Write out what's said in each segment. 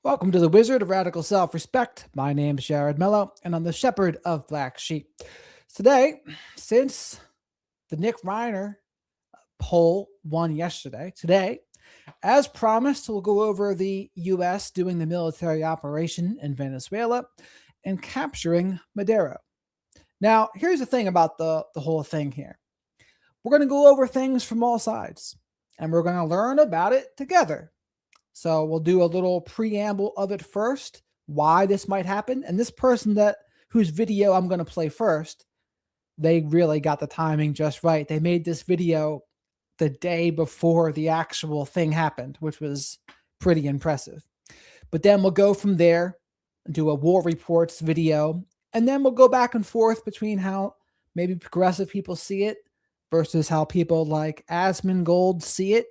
Welcome to the Wizard of Radical Self-Respect. My name is Jared Mello, and I'm the Shepherd of Black Sheep. Today, since the Nick Reiner poll won yesterday, today, as promised, we'll go over the U.S. doing the military operation in Venezuela and capturing Maduro. Now, here's the thing about the whole thing here. We're going to go over things from all sides, and we're going to learn about it together. So we'll do a little preamble of it first, why this might happen. And this person whose video I'm going to play first, they really got the timing just right. They made this video the day before the actual thing happened, which was pretty impressive. But then we'll go from there and do a war reports video. And then we'll go back and forth between how maybe progressive people see it versus how people like Asmongold see it.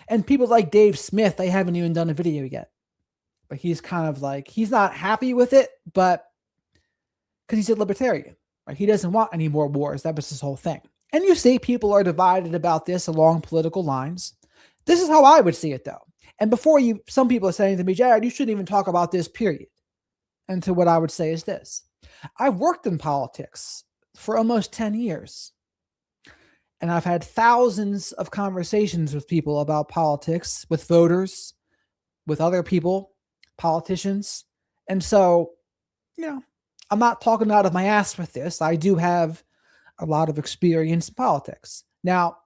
And people like Dave Smith, they haven't even done a video yet. But he's kind of like, he's not happy with it, but because he's a libertarian, right? He doesn't want any more wars. That was his whole thing. And you see people are divided about this along political lines. This is how I would see it, though. And some people are saying to me, Jared, you shouldn't even talk about this, period. And to what I would say is this. I've worked in politics for almost 10 years. And I've had thousands of conversations with people about politics, with voters, with other people, politicians. And so, I'm not talking out of my ass with this. I do have a lot of experience in politics. Now,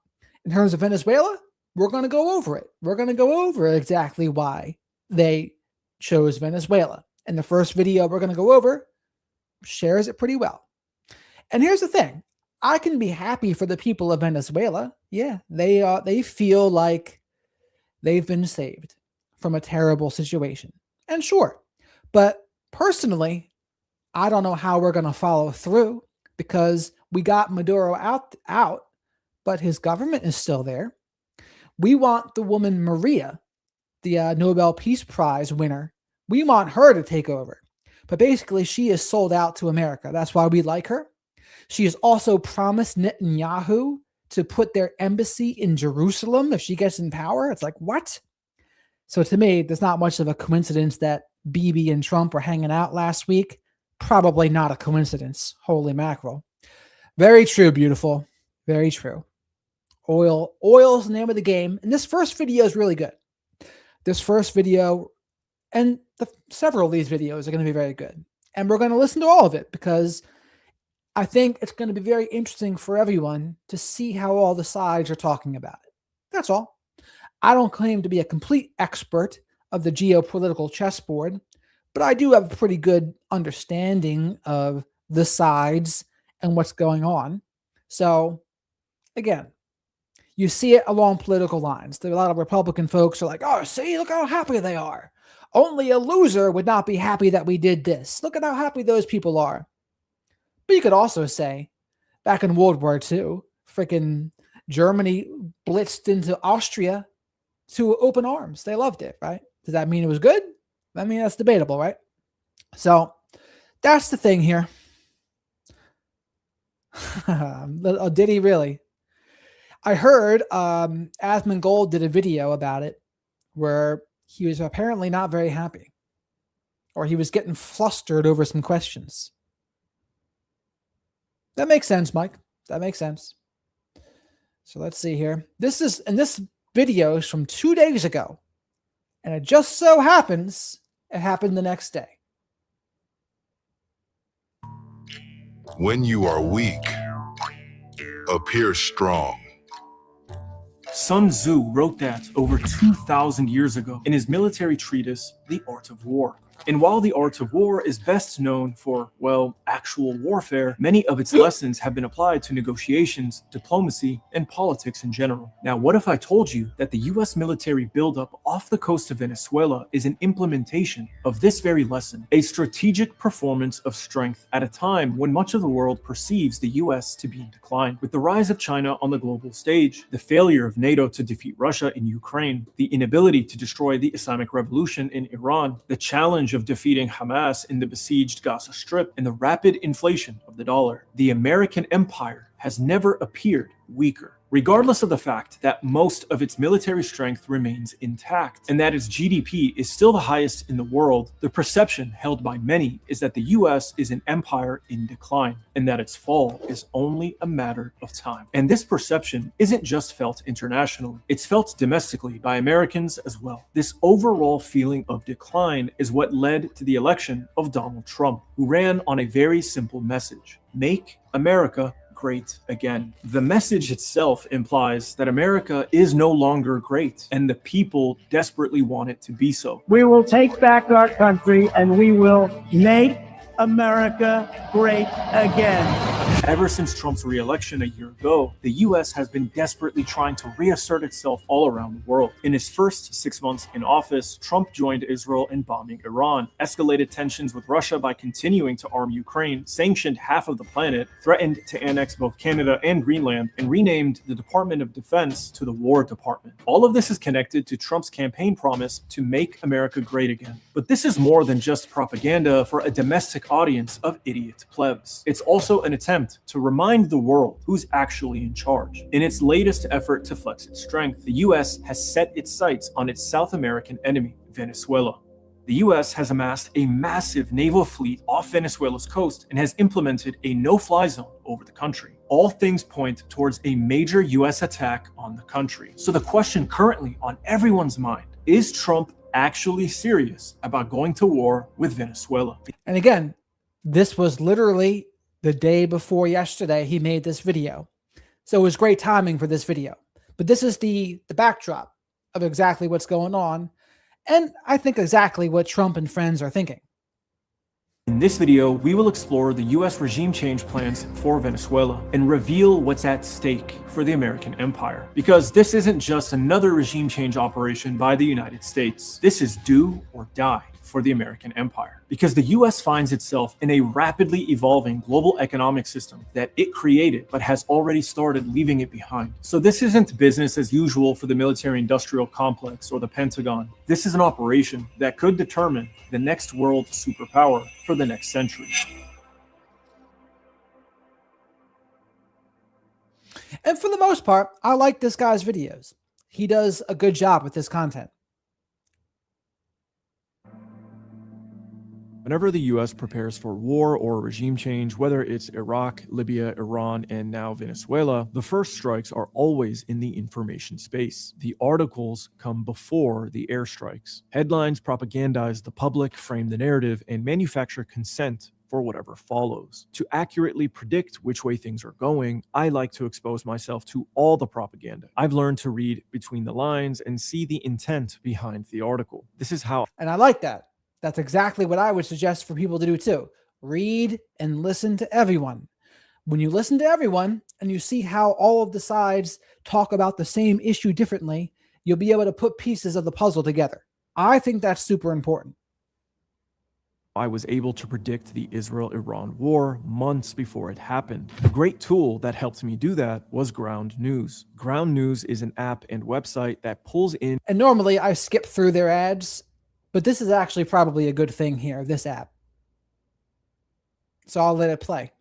in terms of Venezuela, we're going to go over it. We're going to go over exactly why they chose Venezuela. And the first video we're going to go over shares it pretty well. And here's the thing. I can be happy for the people of Venezuela. Yeah, they feel like they've been saved from a terrible situation. And sure, but personally, I don't know how we're going to follow through because we got Maduro out, but his government is still there. We want the woman Maria, the Nobel Peace Prize winner. We want her to take over. But basically, she is sold out to America. That's why we like her. She has also promised Netanyahu to put their embassy in Jerusalem if she gets in power. It's like, what? So to me, there's not much of a coincidence that Bibi and Trump were hanging out last week. Probably not a coincidence. Holy mackerel. Very true, beautiful. Very true. Oil's the name of the game. And this first video is really good. This first video and several of these videos are going to be very good. And we're going to listen to all of it because I think it's going to be very interesting for everyone to see how all the sides are talking about it. That's all. I don't claim to be a complete expert of the geopolitical chessboard, but I do have a pretty good understanding of the sides and what's going on. So, again, you see it along political lines. There are a lot of Republican folks are like, oh, see, look how happy they are. Only a loser would not be happy that we did this. Look at how happy those people are. But you could also say, back in World War II, freaking Germany blitzed into Austria to open arms. They loved it, right? Does that mean it was good? I mean, that's debatable, right? So that's the thing here. Did he really? I heard Asmongold did a video about it where he was apparently not very happy, or he was getting flustered over some questions. That makes sense, Mike. That makes sense. So let's see here. This video is from 2 days ago. And it just so happens it happened the next day. When you are weak, appear strong. Sun Tzu wrote that over 2,000 years ago in his military treatise, The Art of War. And while the art of war is best known for, well, actual warfare, many of its lessons have been applied to negotiations, diplomacy, and politics in general. Now, what if I told you that the US military buildup off the coast of Venezuela is an implementation of this very lesson, a strategic performance of strength at a time when much of the world perceives the US to be in decline? With the rise of China on the global stage, the failure of NATO to defeat Russia in Ukraine, the inability to destroy the Islamic Revolution in Iran, the challenge of defeating Hamas in the besieged Gaza Strip, and the rapid inflation of the dollar, the American empire has never appeared weaker. regardless of the fact that most of its military strength remains intact and that its GDP is still the highest in the world. The perception held by many is that the US is an empire in decline and that its fall is only a matter of time. And this perception isn't just felt internationally, it's felt domestically by Americans as well. This overall feeling of decline is what led to the election of Donald Trump, who ran on a very simple message: make America great again. The message itself implies that America is no longer great, and the people desperately want it to be so. We will take back our country and we will make America great again. Ever since Trump's re-election a year ago, the US has been desperately trying to reassert itself all around the world. In his first 6 months in office, Trump joined Israel in bombing Iran, escalated tensions with Russia by continuing to arm Ukraine, sanctioned half of the planet, threatened to annex both Canada and Greenland, and renamed the Department of Defense to the War Department. All of this is connected to Trump's campaign promise to make America great again. But this is more than just propaganda for a domestic audience of idiot plebs. It's also an attempt to remind the world who's actually in charge. In its latest effort to flex its strength, the US has set its sights on its South American enemy, Venezuela. The US has amassed a massive naval fleet off Venezuela's coast and has implemented a no-fly zone over the country. All things point towards a major US attack on the country. So the question currently on everyone's mind: is Trump actually serious about going to war with Venezuela? And again, this was literally the day before yesterday he made this video. So it was great timing for this video. But this is the backdrop of exactly what's going on, and I think exactly what Trump and friends are thinking. In this video, we will explore the US regime change plans for Venezuela and reveal what's at stake for the American empire. Because this isn't just another regime change operation by the United States. This is do or die for the American empire. Because the US finds itself in a rapidly evolving global economic system that it created but has already started leaving it behind. So this isn't business as usual for the military-industrial complex or the Pentagon. This is an operation that could determine the next world superpower for the next century. And for the most part, I like this guy's videos. He does a good job with this content. Whenever the US prepares for war or regime change, whether it's Iraq, Libya, Iran, and now Venezuela, the first strikes are always in the information space. The articles come before the airstrikes. Headlines propagandize the public, frame the narrative, and manufacture consent for whatever follows. To accurately predict which way things are going, I like to expose myself to all the propaganda. I've learned to read between the lines and see the intent behind the article. This is how. And I like that. That's exactly what I would suggest for people to do too. Read and listen to everyone. When you listen to everyone and you see how all of the sides talk about the same issue differently, you'll be able to put pieces of the puzzle together. I think that's super important. I was able to predict the Israel-Iran war months before it happened. A great tool that helped me do that was Ground News. Ground News is an app and website that pulls in. And normally I skip through their ads, but this is actually probably a good thing here, this app. So I'll let it play.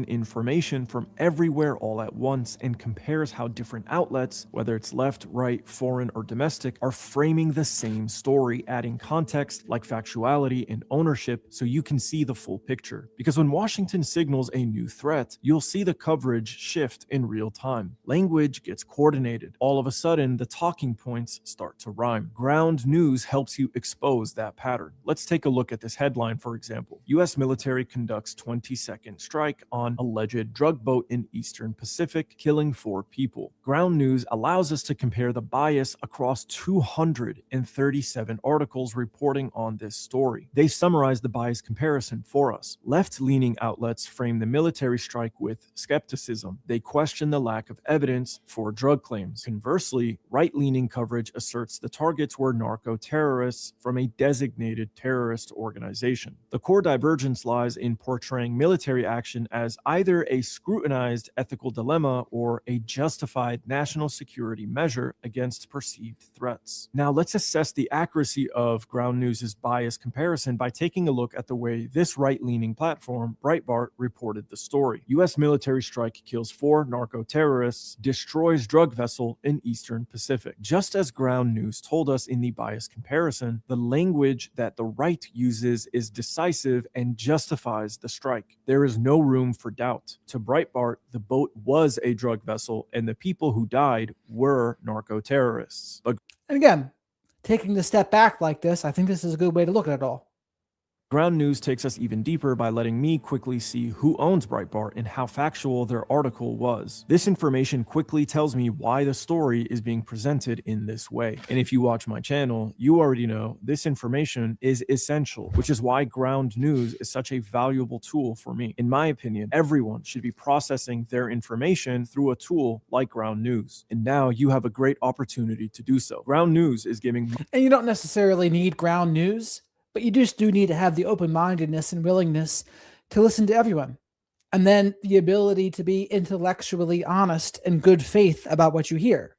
Information from everywhere all at once and compares how different outlets, whether it's left, right, foreign, or domestic, are framing the same story, adding context like factuality and ownership so you can see the full picture. Because when Washington signals a new threat, you'll see the coverage shift in real time. Language gets coordinated. All of a sudden, the talking points start to rhyme. Ground News helps you expose that pattern. Let's take a look at this headline, for example. U.S. military conducts 20-second strike on alleged drug boat in Eastern Pacific, killing 4 people. Ground News allows us to compare the bias across 237 articles reporting on this story. They summarize the bias comparison for us. Left-leaning outlets frame the military strike with skepticism. They question the lack of evidence for drug claims. Conversely, right-leaning coverage asserts the targets were narco-terrorists from a designated terrorist organization. The core divergence lies in portraying military action as as either a scrutinized ethical dilemma or a justified national security measure against perceived threats. Now, let's assess the accuracy of Ground News' bias comparison by taking a look at the way this right-leaning platform, Breitbart, reported the story. U.S. military strike kills 4 narco-terrorists, destroys drug vessel in Eastern Pacific. Just as Ground News told us in the bias comparison, the language that the right uses is decisive and justifies the strike. There is no room for doubt. To Breitbart, the boat was a drug vessel and the people who died were narco-terrorists. But And again, taking the step back like this, I think this is a good way to look at it all. Ground News takes us even deeper by letting me quickly see who owns Breitbart and how factual their article was. This information quickly tells me why the story is being presented in this way. And if you watch my channel, you already know this information is essential, which is why Ground News is such a valuable tool for me. In my opinion, everyone should be processing their information through a tool like Ground News. And now you have a great opportunity to do so. Ground News is giving... And you don't necessarily need Ground News, but you just do need to have the open-mindedness and willingness to listen to everyone. And then the ability to be intellectually honest and good faith about what you hear.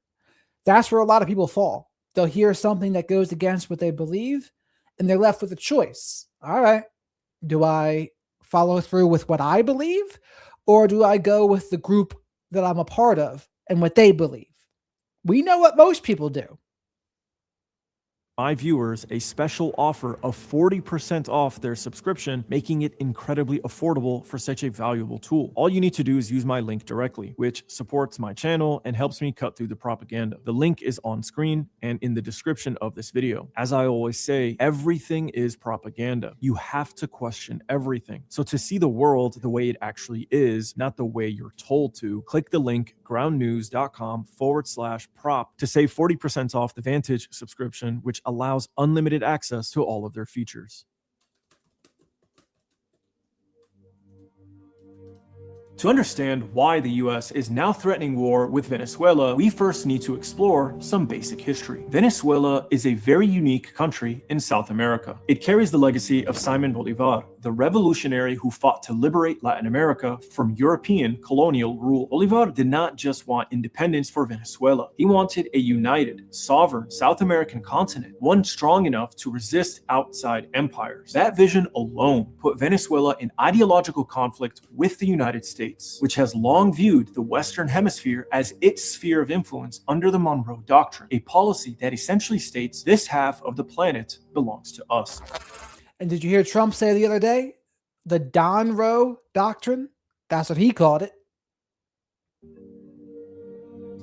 That's where a lot of people fall. They'll hear something that goes against what they believe, and they're left with a choice. All right, do I follow through with what I believe, or do I go with the group that I'm a part of and what they believe? We know what most people do. My viewers a special offer of 40% off their subscription, making it incredibly affordable for such a valuable tool. All you need to do is use my link directly, which supports my channel and helps me cut through the propaganda. The link is on screen and in the description of this video. As I always say, everything is propaganda. You have to question everything. So to see the world the way it actually is, not the way you're told to, click the link groundnews.com/prop to save 40% off the Vantage subscription, which allows unlimited access to all of their features. To understand why the US is now threatening war with Venezuela, we first need to explore some basic history. Venezuela is a very unique country in South America. It carries the legacy of Simon Bolivar, the revolutionary who fought to liberate Latin America from European colonial rule. Bolivar did not just want independence for Venezuela. He wanted a united, sovereign South American continent, one strong enough to resist outside empires. That vision alone put Venezuela in ideological conflict with the United States, which has long viewed the Western Hemisphere as its sphere of influence under the Monroe Doctrine, a policy that essentially states this half of the planet belongs to us. And did you hear Trump say the other day? The Monroe Doctrine? That's what he called it.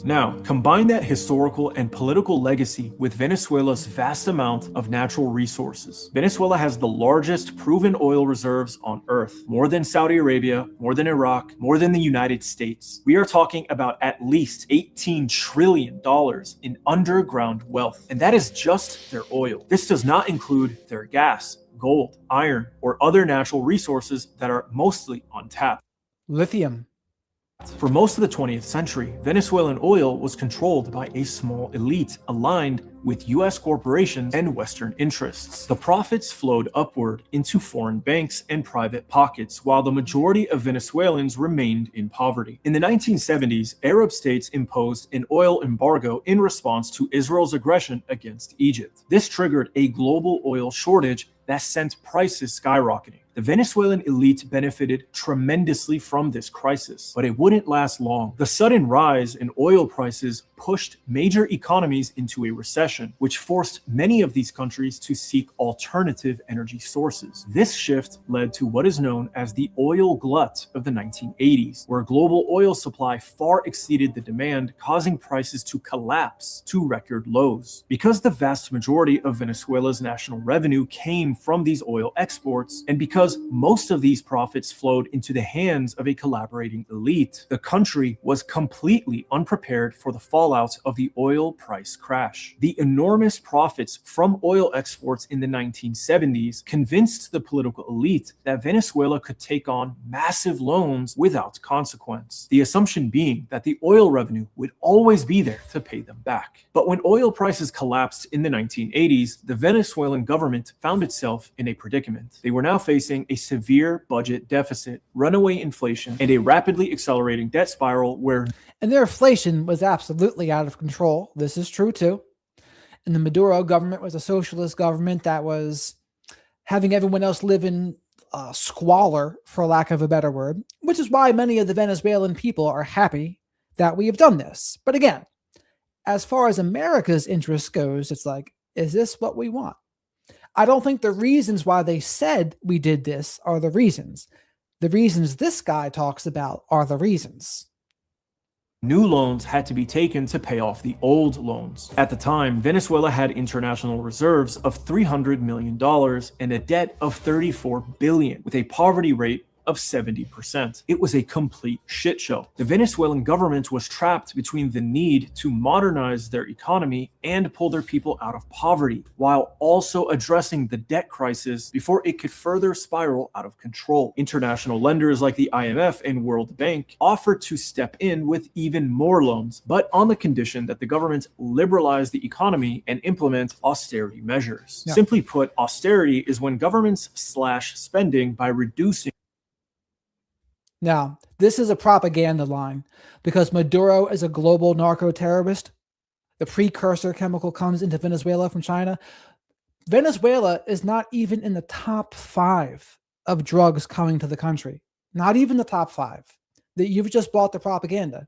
Now, combine that historical and political legacy with Venezuela's vast amount of natural resources. Venezuela has the largest proven oil reserves on Earth, more than Saudi Arabia, more than Iraq, more than the United States. We are talking about at least $18 trillion in underground wealth, and that is just their oil. This does not include their gas, gold, iron, or other natural resources that are mostly untapped. Lithium. For most of the 20th century, Venezuelan oil was controlled by a small elite aligned with US corporations and Western interests. The profits flowed upward into foreign banks and private pockets, while the majority of Venezuelans remained in poverty. In the 1970s, Arab states imposed an oil embargo in response to Israel's aggression against Egypt. This triggered a global oil shortage that sent prices skyrocketing. The Venezuelan elite benefited tremendously from this crisis, but it wouldn't last long. The sudden rise in oil prices pushed major economies into a recession, which forced many of these countries to seek alternative energy sources. This shift led to what is known as the oil glut of the 1980s, where global oil supply far exceeded the demand, causing prices to collapse to record lows. Because the vast majority of Venezuela's national revenue came from these oil exports, and because most of these profits flowed into the hands of a collaborating elite, the country was completely unprepared for the fallout of the oil price crash. The enormous profits from oil exports in the 1970s convinced the political elite that Venezuela could take on massive loans without consequence, the assumption being that the oil revenue would always be there to pay them back. But when oil prices collapsed in the 1980s, the Venezuelan government found itself in a predicament. They were now facing a severe budget deficit, runaway inflation, and a rapidly accelerating debt spiral where And their inflation was absolutely out of control. This is true too. And the Maduro government was a socialist government that was having everyone else live in squalor, for lack of a better word, which is why many of the Venezuelan people are happy that we have done this. But again, as far as America's interest goes, it's like, is this what we want? I don't think the reasons why they said we did this are the reasons. The reasons this guy talks about are the reasons. new loans had to be taken to pay off the old loans. At the time, Venezuela had international reserves of $300 million and a debt of $34 billion, with a poverty rate of 70%. It was a complete shit show. The Venezuelan government was trapped between the need to modernize their economy and pull their people out of poverty, while also addressing the debt crisis before it could further spiral out of control. International lenders like the IMF and World Bank offered to step in with even more loans, but on the condition that the government liberalize the economy and implement austerity measures. Yeah. Simply put, austerity is when governments slash spending by reducing. Now, this is a propaganda line because Maduro is a global narco-terrorist. The precursor chemical comes into Venezuela from China. Venezuela is not even in the top 5 of drugs coming to the country. Not even the top 5. That you've just bought the propaganda.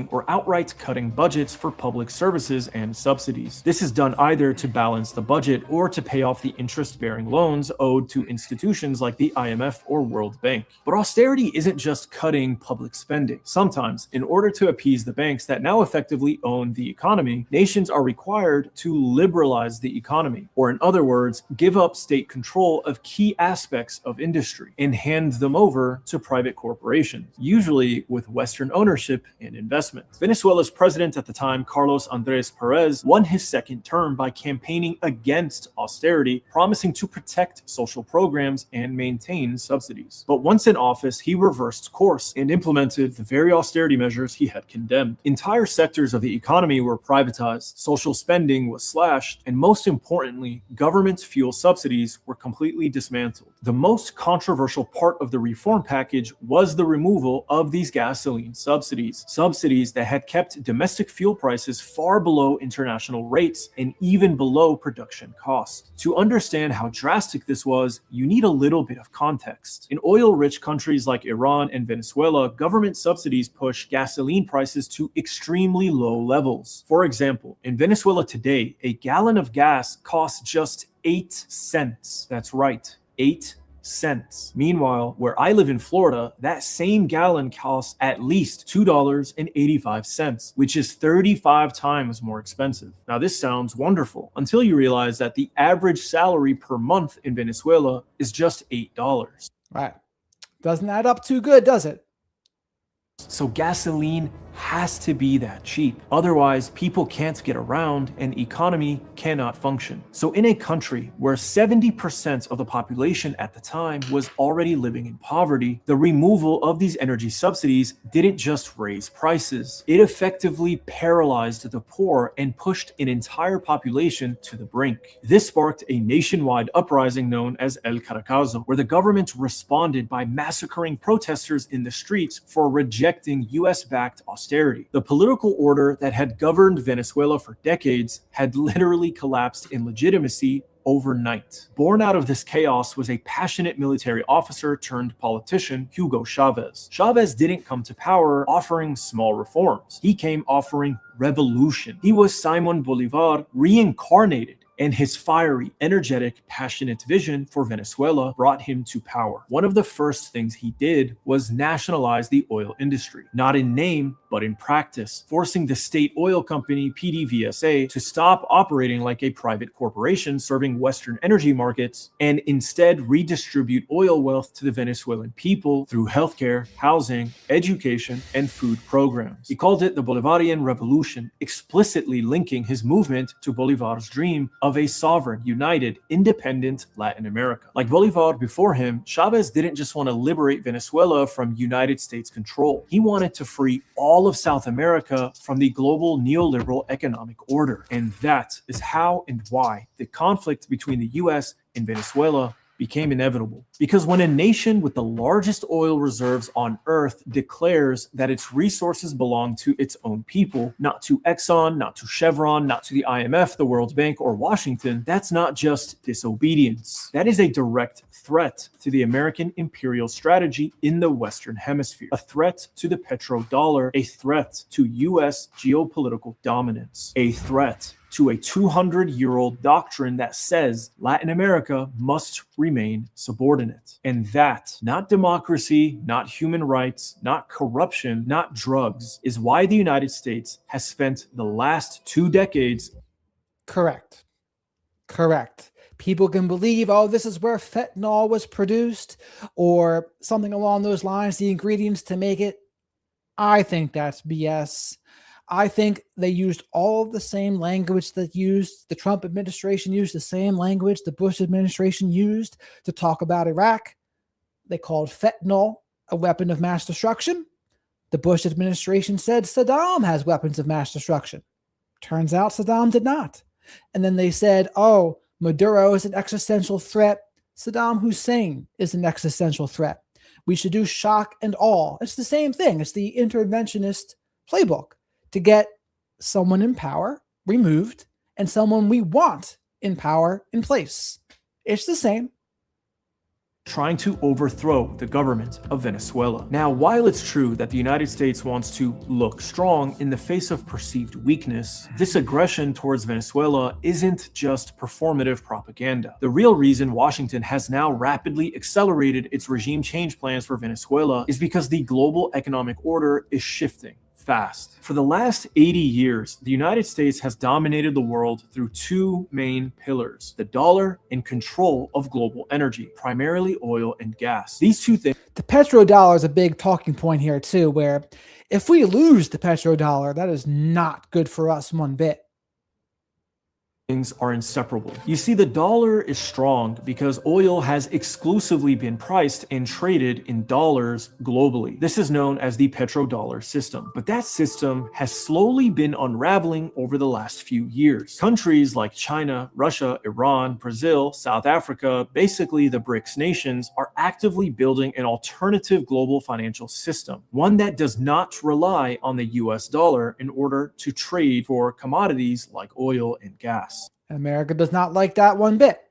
Or outright cutting budgets for public services and subsidies. This is done either to balance the budget or to pay off the interest-bearing loans owed to institutions like the IMF or World Bank. But austerity isn't just cutting public spending. Sometimes, in order to appease the banks that now effectively own the economy, nations are required to liberalize the economy, or in other words, give up state control of key aspects of industry and hand them over to private corporations, usually with Western ownership and investment. Venezuela's president at the time, Carlos Andrés Pérez, won his second term by campaigning against austerity, promising to protect social programs and maintain subsidies. But once in office, he reversed course and implemented the very austerity measures he had condemned. Entire sectors of the economy were privatized, social spending was slashed, and most importantly, government fuel subsidies were completely dismantled. The most controversial part of the reform package was the removal of these gasoline subsidies that had kept domestic fuel prices far below international rates and even below production cost. To understand how drastic this was, you need a little bit of context. In oil-rich countries like Iran and Venezuela, government subsidies push gasoline prices to extremely low levels. For example, in Venezuela today, a gallon of gas costs just 8 cents. That's right, 8 cents. Meanwhile, where I live in Florida, that same gallon costs at least $2.85, which is 35 times more expensive. Now, this sounds wonderful until you realize that the average salary per month in Venezuela is just $8. Right. Doesn't add up too good, does it? So gasoline has to be that cheap. Otherwise, people can't get around and economy cannot function. So in a country where 70% of the population at the time was already living in poverty, the removal of these energy subsidies didn't just raise prices. It effectively paralyzed the poor and pushed an entire population to the brink. This sparked a nationwide uprising known as El Caracazo, where the government responded by massacring protesters in the streets for rejecting US-backed austerity. The political order that had governed Venezuela for decades had literally collapsed in legitimacy overnight. Born out of this chaos was a passionate military officer turned politician, Hugo Chavez. Chavez didn't come to power offering small reforms. He came offering revolution. He was Simon Bolivar reincarnated, and his fiery, energetic, passionate vision for Venezuela brought him to power. One of the first things he did was nationalize the oil industry, not in name, but in practice, forcing the state oil company PDVSA to stop operating like a private corporation serving Western energy markets and instead redistribute oil wealth to the Venezuelan people through healthcare, housing, education, and food programs. He called it the Bolivarian Revolution, explicitly linking his movement to Bolivar's dream of a sovereign, united, independent Latin America. Like Bolivar before him, Chavez didn't just want to liberate Venezuela from United States control. He wanted to free all of South America from the global neoliberal economic order. And that is how and why the conflict between the US and Venezuela became inevitable. Because when a nation with the largest oil reserves on Earth declares that its resources belong to its own people, not to Exxon, not to Chevron, not to the IMF, the World Bank, or Washington, that's not just disobedience. That is a direct threat to the American imperial strategy in the Western Hemisphere, a threat to the petrodollar, a threat to US geopolitical dominance, a threat to a 200-year-old doctrine that says Latin America must remain subordinate. And that, not democracy, not human rights, not corruption, not drugs, is why the United States has spent the last 2 decades. Correct. People can believe, oh, this is where fentanyl was produced or something along those lines, the ingredients to make it. I think that's BS. I think they used all of the same language that the Trump administration used, the same language the Bush administration used to talk about Iraq. They called fentanyl a weapon of mass destruction. The Bush administration said Saddam has weapons of mass destruction. Turns out Saddam did not. And then they said, oh, Maduro is an existential threat. Saddam Hussein is an existential threat. We should do shock and awe. It's the same thing. It's the interventionist playbook to get someone in power removed and someone we want in power in place. It's the same. Trying to overthrow the government of Venezuela. Now, while it's true that the United States wants to look strong in the face of perceived weakness, this aggression towards Venezuela isn't just performative propaganda. The real reason Washington has now rapidly accelerated its regime change plans for Venezuela is because the global economic order is shifting fast. For the last 80 years, the United States has dominated the world through 2 main pillars: the dollar and control of global energy, primarily oil and gas. These 2 things. The petrodollar is a big talking point here too, where if we lose the petrodollar, that is not good for us one bit. Are inseparable. You see, the dollar is strong because oil has exclusively been priced and traded in dollars globally. This is known as the petrodollar system. But that system has slowly been unraveling over the last few years. Countries like China, Russia, Iran, Brazil, South Africa, basically the BRICS nations, are actively building an alternative global financial system, one that does not rely on the US dollar in order to trade for commodities like oil and gas. America does not like that one bit.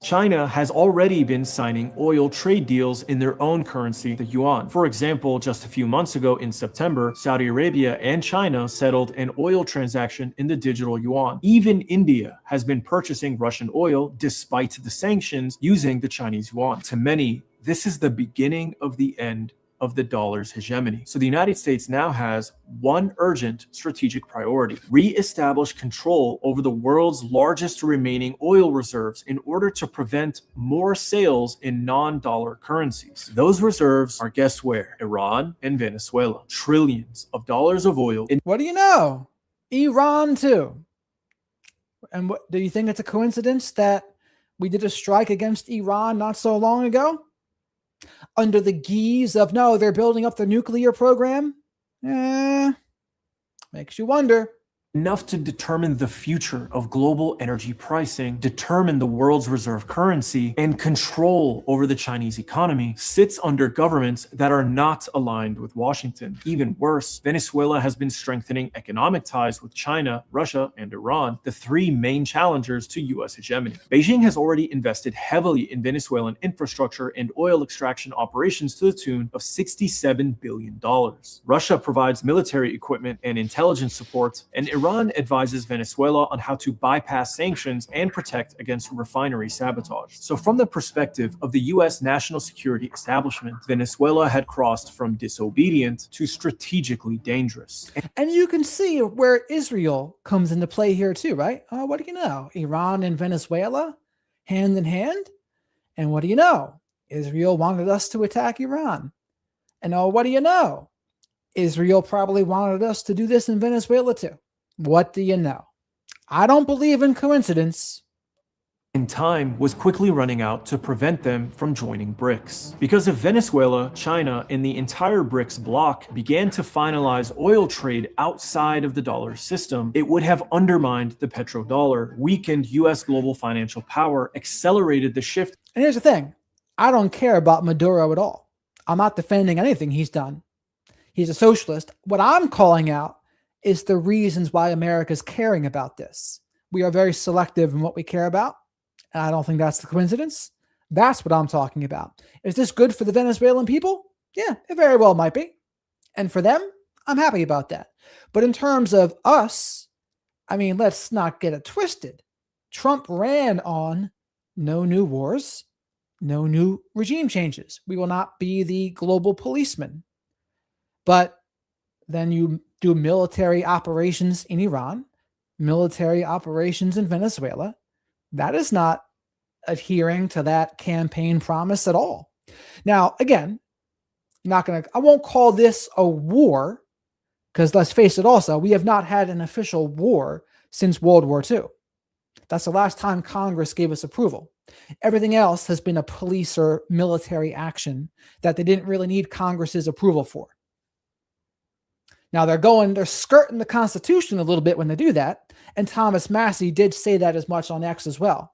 China has already been signing oil trade deals in their own currency, the yuan. For example, just a few months ago in September, Saudi Arabia and China settled an oil transaction in the digital yuan. Even India has been purchasing Russian oil despite the sanctions using the Chinese yuan. To many, this is the beginning of the end of the dollar's hegemony. So the United States now has one urgent strategic priority: re-establish control over the world's largest remaining oil reserves in order to prevent more sales in non-dollar currencies. Those reserves are, guess where? Iran and Venezuela. Trillions of dollars of oil. What do you know? Iran too. And what do you think it's a coincidence that we did a strike against Iran not so long ago? Under the guise of, no, they're building up their nuclear program? Makes you wonder. Enough to determine the future of global energy pricing, determine the world's reserve currency, and control over the Chinese economy sits under governments that are not aligned with Washington. Even worse, Venezuela has been strengthening economic ties with China, Russia, and Iran, the 3 main challengers to US hegemony. Beijing has already invested heavily in Venezuelan infrastructure and oil extraction operations to the tune of $67 billion. Russia provides military equipment and intelligence support, and Iran Iran advises Venezuela on how to bypass sanctions and protect against refinery sabotage. So from the perspective of the US national security establishment, Venezuela had crossed from disobedient to strategically dangerous. And you can see where Israel comes into play here too, right? Oh, what do you know? Iran and Venezuela, hand in hand. And what do you know? Israel wanted us to attack Iran. And oh, what do you know? Israel probably wanted us to do this in Venezuela too. What do you know? I don't believe in coincidence. And time was quickly running out to prevent them from joining BRICS. Because if Venezuela, China, and the entire BRICS bloc began to finalize oil trade outside of the dollar system, it would have undermined the petrodollar, weakened US global financial power, accelerated the shift. And here's the thing. I don't care about Maduro at all. I'm not defending anything he's done. He's a socialist. What I'm calling out is the reasons why America's caring about this. We are very selective in what we care about. And I don't think that's the coincidence. That's what I'm talking about. Is this good for the Venezuelan people? Yeah, it very well might be. And for them, I'm happy about that. But in terms of us, I mean, let's not get it twisted. Trump ran on no new wars, no new regime changes. We will not be the global policeman. But then you do military operations in Iran, military operations in Venezuela. That is not adhering to that campaign promise at all. Now, again, I won't call this a war, because let's face it also, we have not had an official war since World War II. That's the last time Congress gave us approval. Everything else has been a police or military action that they didn't really need Congress's approval for. Now they're skirting the Constitution a little bit when they do that. And Thomas Massie did say that as much on X as well.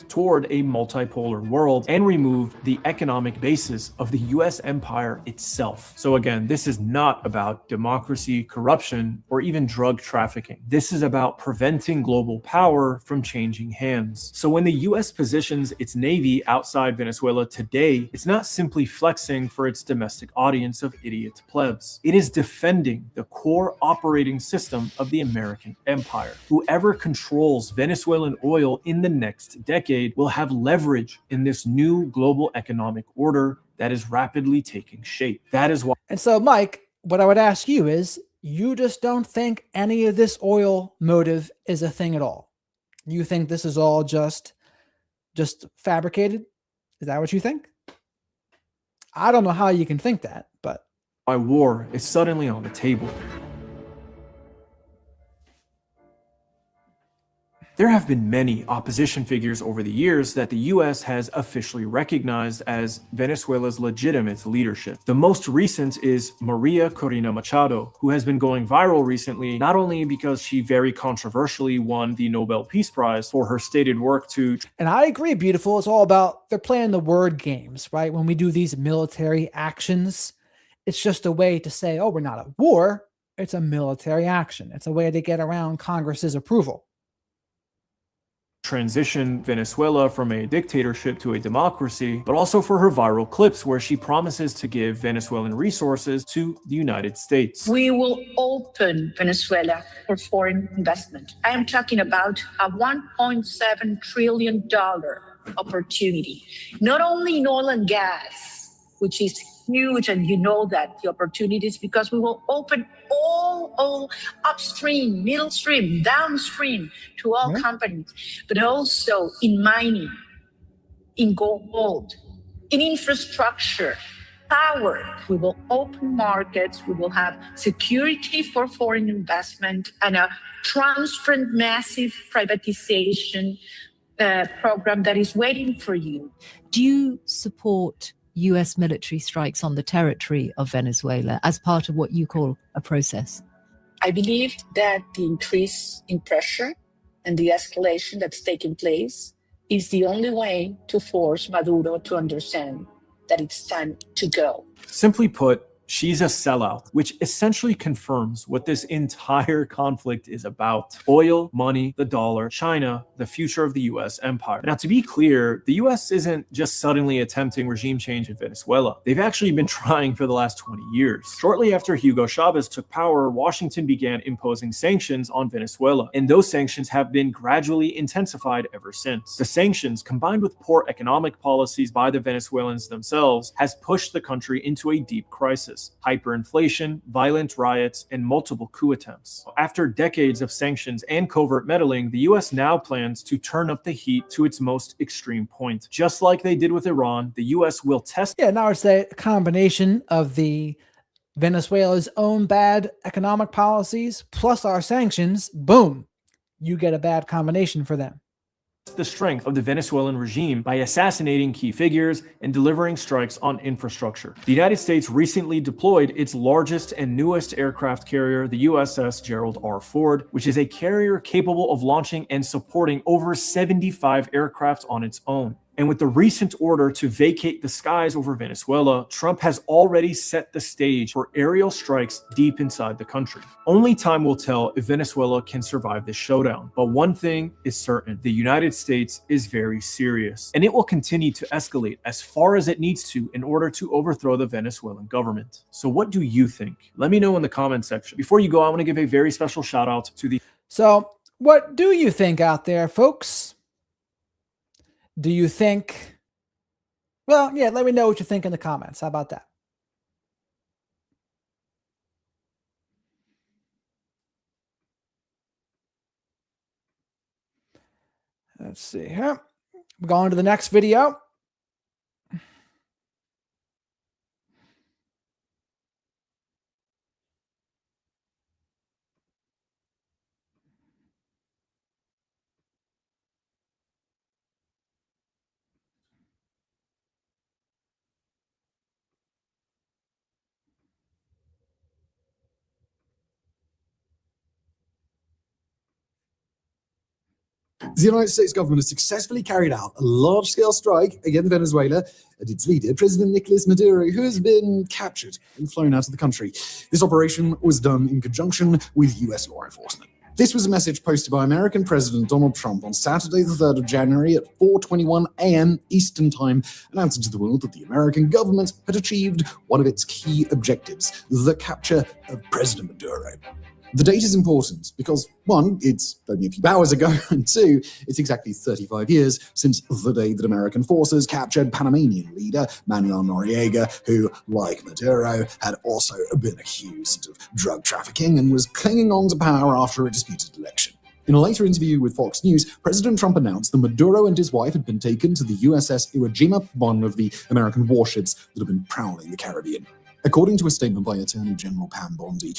Toward a multipolar world and remove the economic basis of the US empire itself. So again, this is not about democracy, corruption, or even drug trafficking. This is about preventing global power from changing hands. So when the US positions its navy outside Venezuela today, it's not simply flexing for its domestic audience of idiot plebs. It is defending the core operating system of the American empire. Whoever controls Venezuelan oil in the next decade will have leverage in this new global economic order that is rapidly taking shape. That is why. And so, Mike, what I would ask you is, you just don't think any of this oil motive is a thing at all? You think this is all just fabricated? Is that what you think? I don't know how you can think that, but why war is suddenly on the table. There have been many opposition figures over the years that the US has officially recognized as Venezuela's legitimate leadership. The most recent is Maria Corina Machado, who has been going viral recently, not only because she very controversially won the Nobel Peace Prize for her stated work to... And I agree, beautiful. It's all about, they're playing the word games, right? When we do these military actions, it's just a way to say, oh, we're not at war. It's a military action. It's a way to get around Congress's approval. Transition Venezuela from a dictatorship to a democracy, but also for her viral clips where she promises to give Venezuelan resources to the United States. We will open Venezuela for foreign investment. I am talking about a $1.7 trillion opportunity, not only in oil and gas, which is huge, and you know that the opportunities, because we will open all upstream, middle stream, downstream to all companies, but also in mining, in gold, in infrastructure, power. We will open markets, we will have security for foreign investment, and a transparent, massive privatization program that is waiting for you. Do you support US military strikes on the territory of Venezuela as part of what you call a process? I believe that the increase in pressure and the escalation that's taking place is the only way to force Maduro to understand that it's time to go. Simply put, She's a sellout, which essentially confirms what this entire conflict is about. Oil, money, the dollar, China, the future of the US empire. Now, to be clear, the US isn't just suddenly attempting regime change in Venezuela. They've actually been trying for the last 20 years. Shortly after Hugo Chavez took power, Washington began imposing sanctions on Venezuela, and those sanctions have been gradually intensified ever since. The sanctions, combined with poor economic policies by the Venezuelans themselves, has pushed the country into a deep crisis. Hyperinflation, violent riots, and multiple coup attempts. After decades of sanctions and covert meddling, the US now plans to turn up the heat to its most extreme point. Just like they did with Iran, the US will test. Yeah, now it's a combination of the Venezuela's own bad economic policies plus our sanctions. Boom, you get a bad combination for them. The strength of the Venezuelan regime by assassinating key figures and delivering strikes on infrastructure. The United States recently deployed its largest and newest aircraft carrier, the USS Gerald R. Ford, which is a carrier capable of launching and supporting over 75 aircraft on its own. And with the recent order to vacate the skies over Venezuela, Trump has already set the stage for aerial strikes deep inside the country. Only time will tell if Venezuela can survive this showdown. But one thing is certain, the United States is very serious, and it will continue to escalate as far as it needs to in order to overthrow the Venezuelan government. So what do you think? Let me know in the comment section. Before you go, I want to give a very special shout out to the... So what do you think out there, folks? Do you think, well, yeah, let me know what you think in the comments. How about that? Let's see here. We're going to the next video. The United States government has successfully carried out a large-scale strike against Venezuela and its leader, President Nicolas Maduro, who has been captured and flown out of the country. This operation was done in conjunction with US law enforcement. This was a message posted by American President Donald Trump on Saturday, the 3rd of January at 4:21 a.m. Eastern Time, announcing to the world that the American government had achieved one of its key objectives, the capture of President Maduro. The date is important because, one, it's only a few hours ago, and two, it's exactly 35 years since the day that American forces captured Panamanian leader Manuel Noriega, who, like Maduro, had also been accused of drug trafficking and was clinging on to power after a disputed election. In a later interview with Fox News, President Trump announced that Maduro and his wife had been taken to the USS Iwo Jima, one of the American warships that have been prowling the Caribbean. According to a statement by Attorney General Pam Bondi,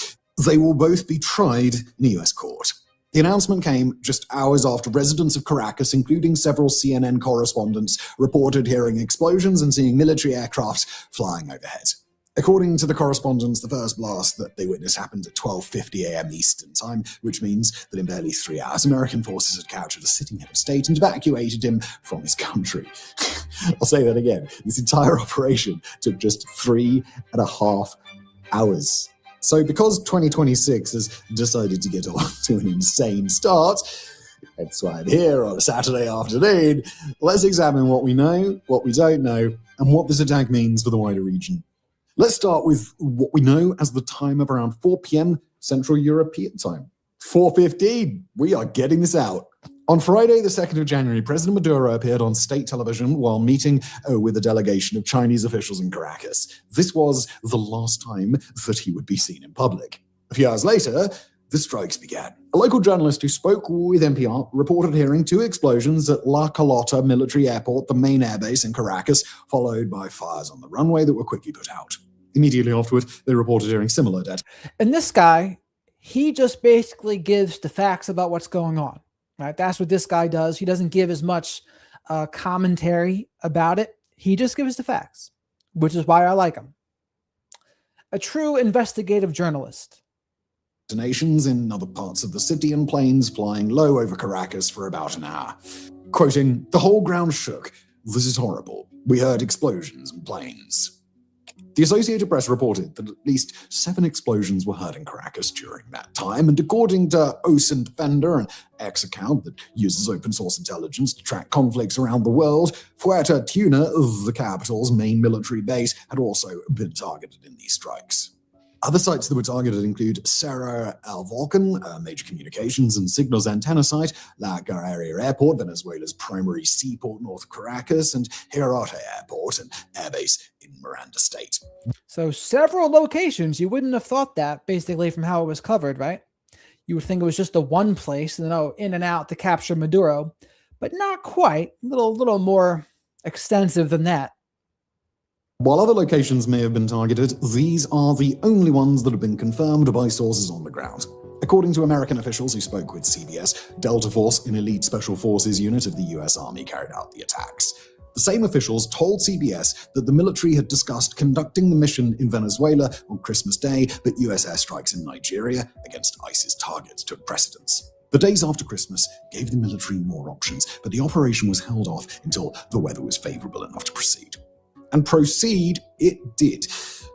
they will both be tried in a US court. The announcement came just hours after residents of Caracas, including several CNN correspondents, reported hearing explosions and seeing military aircraft flying overhead. According to the correspondents, the first blast that they witnessed happened at 12:50 a.m. Eastern Time, which means that in barely 3 hours, American forces had captured a sitting head of state and evacuated him from his country. I'll say that again. This entire operation took just 3.5 hours. So because 2026 has decided to get off to an insane start, that's why I'm here on a Saturday afternoon, let's examine what we know, what we don't know, and what this attack means for the wider region. Let's start with what we know as the time of around 4 p.m. Central European time. 4:15, we are getting this out. On Friday, the 2nd of January, President Maduro appeared on state television while meeting with a delegation of Chinese officials in Caracas. This was the last time that he would be seen in public. A few hours later, the strikes began. A local journalist who spoke with NPR reported hearing 2 explosions at La Carlota military airport, the main airbase in Caracas, followed by fires on the runway that were quickly put out. Immediately afterward, they reported hearing similar deaths. And this guy, he just basically gives the facts about what's going on. Right? That's what this guy does. He doesn't give as much commentary about it. He just gives the facts, which is why I like him. A true investigative journalist. Nations in other parts of the city and planes flying low over Caracas for about an hour. Quoting, "The whole ground shook. This is horrible. We heard explosions and planes." The Associated Press reported that at least 7 explosions were heard in Caracas during that time, and according to Ocean Defender, an X account that uses open source intelligence to track conflicts around the world, Fuerte Tuna, the capital's main military base, had also been targeted in these strikes. Other sites that were targeted include Cerro El Volcan, a major communications and signals antenna site, La Guerrera Airport, Venezuela's primary seaport north of Caracas, and Hirarte Airport, an airbase in Miranda State. So several locations. You wouldn't have thought that basically from how it was covered, right? You would think it was just the one place, and then in and out to capture Maduro, but not quite. A little more extensive than that. While other locations may have been targeted, these are the only ones that have been confirmed by sources on the ground. According to American officials who spoke with CBS, Delta Force, an elite special forces unit of the US Army, carried out the attacks. The same officials told CBS that the military had discussed conducting the mission in Venezuela on Christmas Day, but US airstrikes in Nigeria against ISIS targets took precedence. The days after Christmas gave the military more options, but the operation was held off until the weather was favorable enough to proceed. And proceed it did.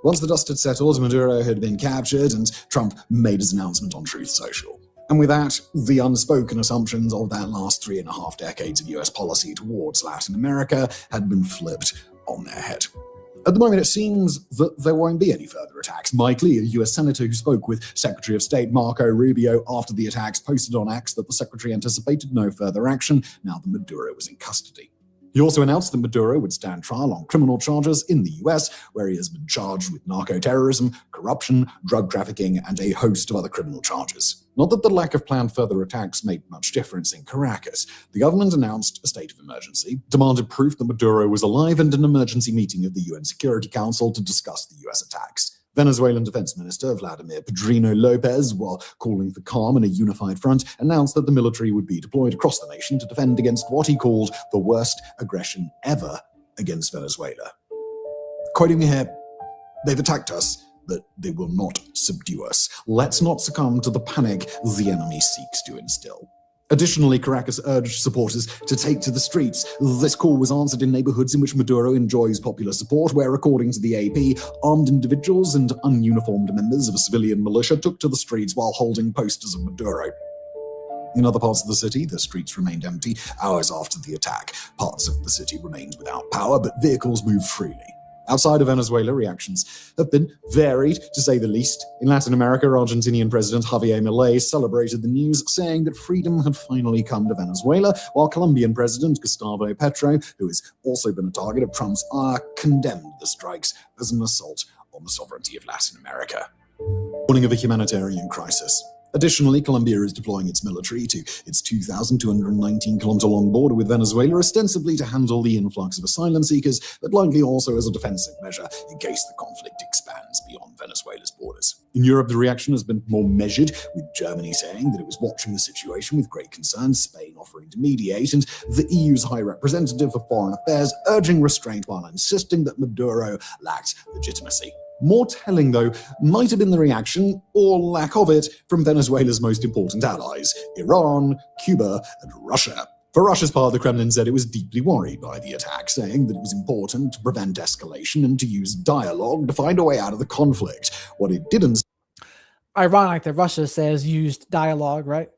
Once the dust had settled, Maduro had been captured, and Trump made his announcement on Truth Social. And with that, the unspoken assumptions of that last 3.5 decades of US policy towards Latin America had been flipped on their head. At the moment, it seems that there won't be any further attacks. Mike Lee, a US senator who spoke with Secretary of State Marco Rubio after the attacks, posted on X that the secretary anticipated no further action now that Maduro was in custody. He also announced that Maduro would stand trial on criminal charges in the US, where he has been charged with narco-terrorism, corruption, drug trafficking, and a host of other criminal charges. Not that the lack of planned further attacks made much difference in Caracas. The government announced a state of emergency, demanded proof that Maduro was alive, and an emergency meeting of the UN Security Council to discuss the US attacks. Venezuelan Defense Minister Vladimir Padrino Lopez, while calling for calm and a unified front, announced that the military would be deployed across the nation to defend against what he called the worst aggression ever against Venezuela. Quoting me here, "They've attacked us, but they will not subdue us. Let's not succumb to the panic the enemy seeks to instill." Additionally, Caracas urged supporters to take to the streets. This call was answered in neighborhoods in which Maduro enjoys popular support, where, according to the AP, armed individuals and ununiformed members of a civilian militia took to the streets while holding posters of Maduro. In other parts of the city, the streets remained empty. Hours after the attack, parts of the city remained without power, but vehicles moved freely. Outside of Venezuela, reactions have been varied, to say the least. In Latin America, Argentinian President Javier Milei celebrated the news, saying that freedom had finally come to Venezuela, while Colombian President Gustavo Petro, who has also been a target of Trump's ire, condemned the strikes as an assault on the sovereignty of Latin America. Warning of a humanitarian crisis. Additionally, Colombia is deploying its military to its 2,219-kilometer-long border with Venezuela, ostensibly to handle the influx of asylum seekers, but likely also as a defensive measure in case the conflict expands beyond Venezuela's borders. In Europe, the reaction has been more measured, with Germany saying that it was watching the situation with great concern, Spain offering to mediate, and the EU's High Representative for Foreign Affairs urging restraint while insisting that Maduro lacked legitimacy. More telling, though, might have been the reaction, or lack of it, from Venezuela's most important allies, Iran, Cuba, and Russia. For Russia's part, the Kremlin said it was deeply worried by the attack, saying that it was important to prevent escalation and to use dialogue to find a way out of the conflict. What it didn't Ironic that Russia says used dialogue, right?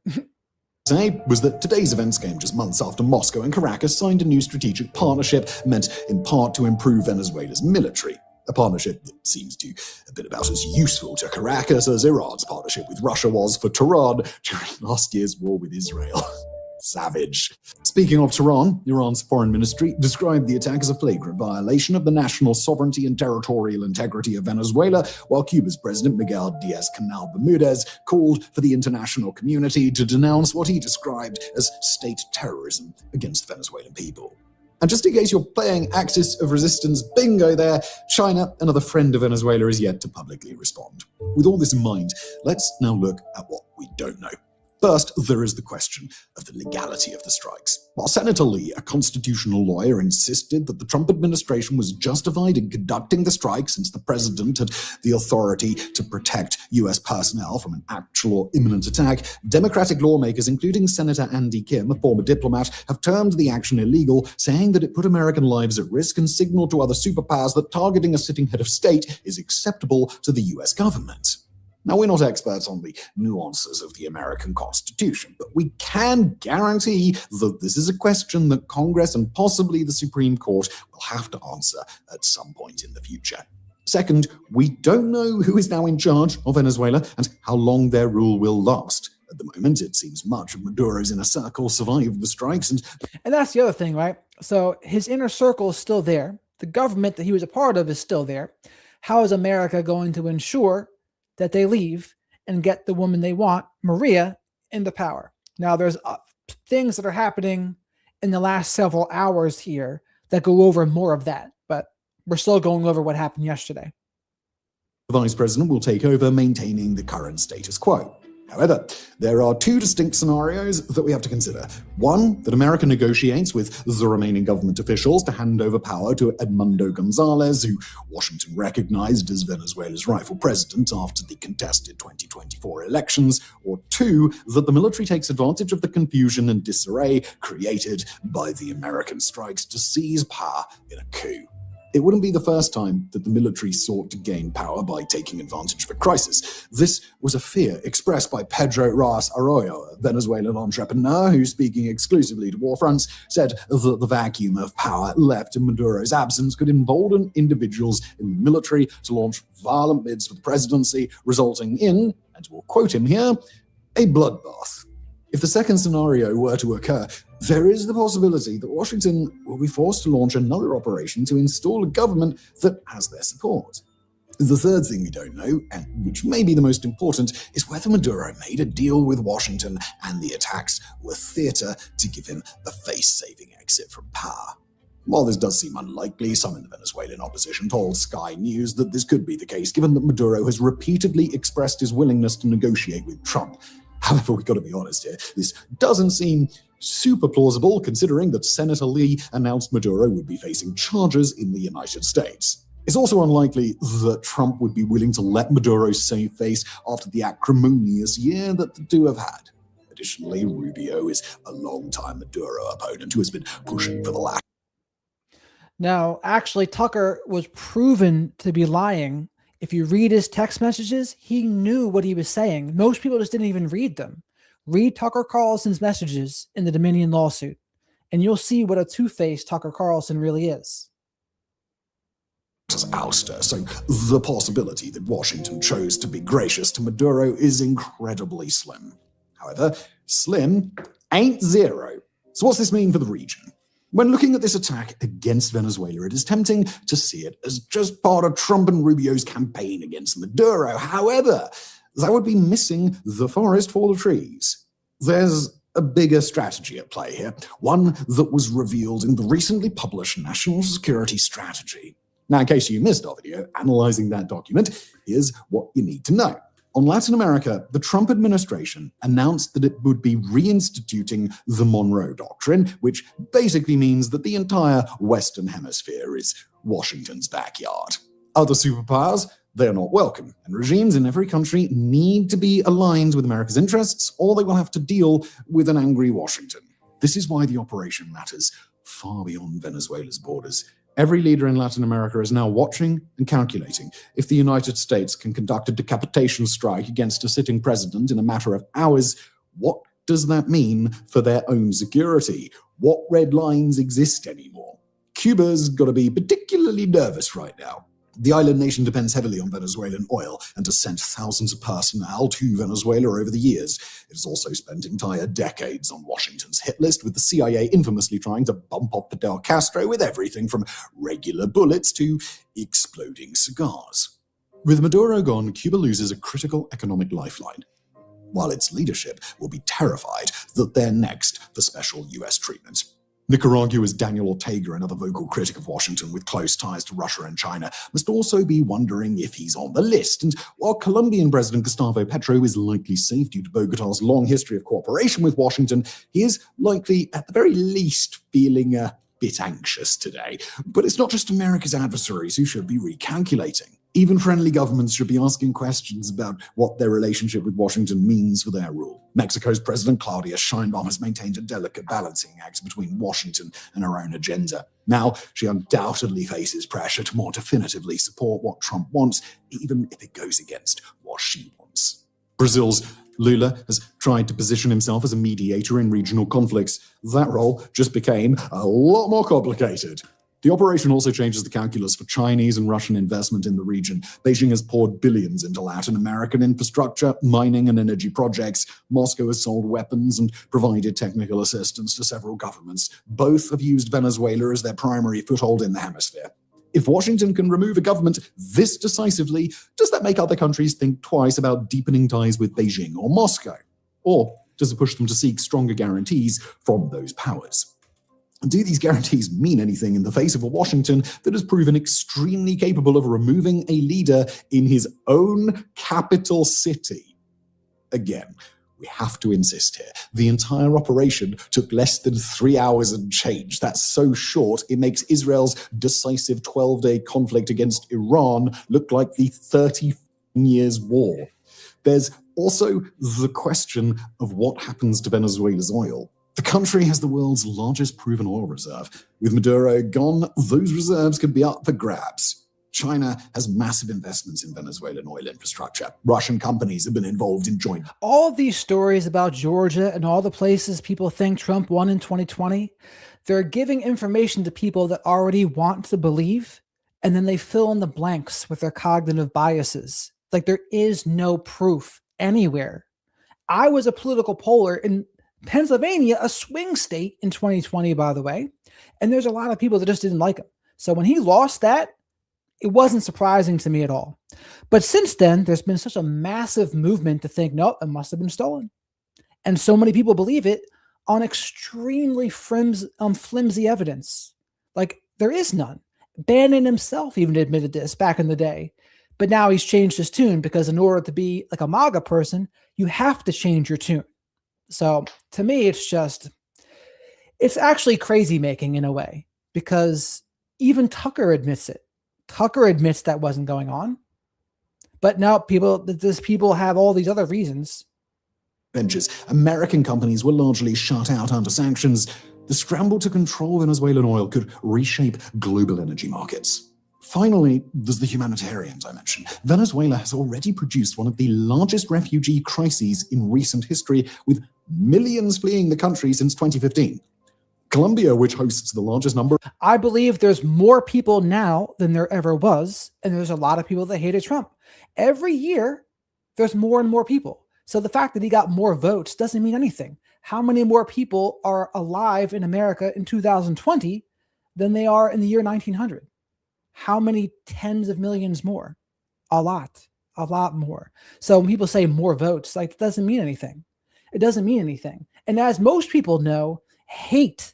say was that today's events came just months after Moscow and Caracas signed a new strategic partnership meant in part to improve Venezuela's military. A partnership that seems to have been about as useful to Caracas as Iran's partnership with Russia was for Tehran during last year's war with Israel. Savage. Speaking of Tehran, Iran's foreign ministry described the attack as a flagrant violation of the national sovereignty and territorial integrity of Venezuela, while Cuba's President Miguel Diaz-Canel Bermudez called for the international community to denounce what he described as state terrorism against the Venezuelan people. And just in case you're playing Axis of Resistance bingo there, China, another friend of Venezuela, is yet to publicly respond. With all this in mind, let's now look at what we don't know. First, there is the question of the legality of the strikes. While Senator Lee, a constitutional lawyer, insisted that the Trump administration was justified in conducting the strike since the president had the authority to protect U.S. personnel from an actual or imminent attack, Democratic lawmakers, including Senator Andy Kim, a former diplomat, have termed the action illegal, saying that it put American lives at risk and signaled to other superpowers that targeting a sitting head of state is acceptable to the U.S. government. Now, we're not experts on the nuances of the American Constitution, but we can guarantee that this is a question that Congress and possibly the Supreme Court will have to answer at some point in the future. Second, we don't know who is now in charge of Venezuela and how long their rule will last. At the moment, it seems much of Maduro's inner circle survived the strikes. And that's the other thing, right? So his inner circle is still there. The government that he was a part of is still there. How is America going to ensure that they leave and get the woman they want, Maria, into power? Now, there's things that are happening in the last several hours here that go over more of that, but we're still going over what happened yesterday. The vice president will take over, maintaining the current status quo. However, there are two distinct scenarios that we have to consider. One, that America negotiates with the remaining government officials to hand over power to Edmundo Gonzalez, who Washington recognized as Venezuela's rightful president after the contested 2024 elections. Or two, that the military takes advantage of the confusion and disarray created by the American strikes to seize power in a coup. It wouldn't be the first time that the military sought to gain power by taking advantage of a crisis. This was a fear expressed by Pedro Reyes Arroyo, a Venezuelan entrepreneur who, speaking exclusively to war fronts, said that the vacuum of power left in Maduro's absence could embolden individuals in the military to launch violent bids for the presidency, resulting in, and we'll quote him here, a bloodbath. If the second scenario were to occur, there is the possibility that Washington will be forced to launch another operation to install a government that has their support. The third thing we don't know, and which may be the most important, is whether Maduro made a deal with Washington and the attacks were theater to give him a face-saving exit from power. While this does seem unlikely, some in the Venezuelan opposition told Sky News that this could be the case, given that Maduro has repeatedly expressed his willingness to negotiate with Trump. However, we've got to be honest here, this doesn't seem super plausible considering that Senator Lee announced Maduro would be facing charges in the United States. It's also unlikely that Trump would be willing to let Maduro save face after the acrimonious year that the two have had. Additionally, Rubio is a long-time Maduro opponent who has been pushing for the lack. Now, actually, Tucker was proven to be lying. If you read his text messages, he knew what he was saying. Most people just didn't even read them. Read Tucker Carlson's messages in the Dominion lawsuit, and you'll see what a two-faced Tucker Carlson really is. Ouster, so the possibility that Washington chose to be gracious to Maduro is incredibly slim. However, slim ain't zero. So what's this mean for the region? When looking at this attack against Venezuela, it is tempting to see it as just part of Trump and Rubio's campaign against Maduro. However, that would be missing the forest for the trees. There's a bigger strategy at play here, one that was revealed in the recently published National Security Strategy. Now, in case you missed our video analyzing that document, here's what you need to know. On Latin America, the Trump administration announced that it would be reinstituting the Monroe Doctrine, which basically means that the entire Western Hemisphere is Washington's backyard. Other superpowers, they're not welcome, and regimes in every country need to be aligned with America's interests, or they will have to deal with an angry Washington. This is why the operation matters far beyond Venezuela's borders. Every leader in Latin America is now watching and calculating if the United States can conduct a decapitation strike against a sitting president in a matter of hours. What does that mean for their own security? What red lines exist anymore? Cuba's got to be particularly nervous right now. The island nation depends heavily on Venezuelan oil and has sent thousands of personnel to Venezuela over the years. It has also spent entire decades on Washington's hit list, with the CIA infamously trying to bump off Fidel Castro with everything from regular bullets to exploding cigars. With Maduro gone, Cuba loses a critical economic lifeline, while its leadership will be terrified that they're next for special US treatment. Nicaragua's Daniel Ortega, another vocal critic of Washington with close ties to Russia and China, must also be wondering if he's on the list. And while Colombian President Gustavo Petro is likely safe due to Bogota's long history of cooperation with Washington, he is likely, at the very least, feeling a bit anxious today. But it's not just America's adversaries who should be recalculating. Even friendly governments should be asking questions about what their relationship with Washington means for their rule. Mexico's President Claudia Sheinbaum has maintained a delicate balancing act between Washington and her own agenda. Now, she undoubtedly faces pressure to more definitively support what Trump wants, even if it goes against what she wants. Brazil's Lula has tried to position himself as a mediator in regional conflicts. That role just became a lot more complicated. The operation also changes the calculus for Chinese and Russian investment in the region. Beijing has poured billions into Latin American infrastructure, mining and energy projects. Moscow has sold weapons and provided technical assistance to several governments. Both have used Venezuela as their primary foothold in the hemisphere. If Washington can remove a government this decisively, does that make other countries think twice about deepening ties with Beijing or Moscow? Or does it push them to seek stronger guarantees from those powers? Do these guarantees mean anything in the face of a Washington that has proven extremely capable of removing a leader in his own capital city? Again, we have to insist here. The entire operation took less than 3 hours and change. That's so short, it makes Israel's decisive 12-day conflict against Iran look like the 30 years war. There's also the question of what happens to Venezuela's oil. The country has the world's largest proven oil reserve. With Maduro gone, those reserves could be up for grabs. China has massive investments in Venezuelan oil infrastructure. Russian companies have been involved in joint. All of these stories about Georgia and all the places people think Trump won in 2020, they're giving information to people that already want to believe, and then they fill in the blanks with their cognitive biases. Like, there is no proof anywhere. I was a political poller in Pennsylvania, a swing state in 2020, by the way, and there's a lot of people that just didn't like him. So when he lost that, it wasn't surprising to me at all. But since then, there's been such a massive movement to think, nope, it must have been stolen. And so many people believe it on extremely flimsy evidence. Like, there is none. Bannon himself even admitted this back in the day. But now he's changed his tune, because in order to be like a MAGA person, you have to change your tune. So to me, it's actually crazy making in a way, because even Tucker admits it. Tucker admits that wasn't going on. But now people have all these other reasons. Ventures. American companies were largely shut out under sanctions. The scramble to control Venezuelan oil could reshape global energy markets. Finally, there's the humanitarian dimension. Venezuela has already produced one of the largest refugee crises in recent history, with millions fleeing the country since 2015. Colombia, which hosts the largest number. I believe there's more people now than there ever was, and there's a lot of people that hated Trump. Every year, there's more and more people. So the fact that he got more votes doesn't mean anything. How many more people are alive in America in 2020 than they are in the year 1900? How many tens of millions more? A lot more. So when people say more votes, like, it doesn't mean anything. It doesn't mean anything. And as most people know, hate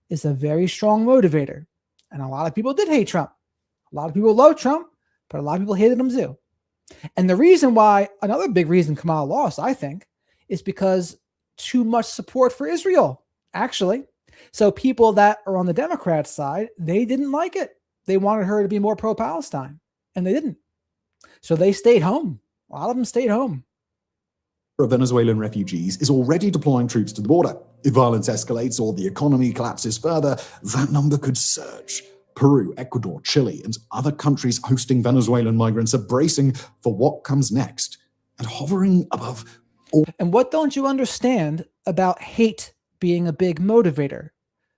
is a very strong motivator. And a lot of people did hate Trump. A lot of people love Trump, but a lot of people hated him too. And the reason why, another big reason Kamala lost, I think, is because too much support for Israel, actually. So people that are on the Democrat side, they didn't like it. They wanted her to be more pro-Palestine, and they didn't. So they stayed home. A lot of them stayed home. Of Venezuelan refugees is already deploying troops to the border. If violence escalates or the economy collapses further, that number could surge. Peru, Ecuador, Chile, and other countries hosting Venezuelan migrants are bracing for what comes next and hovering above all. And what don't you understand about hate being a big motivator?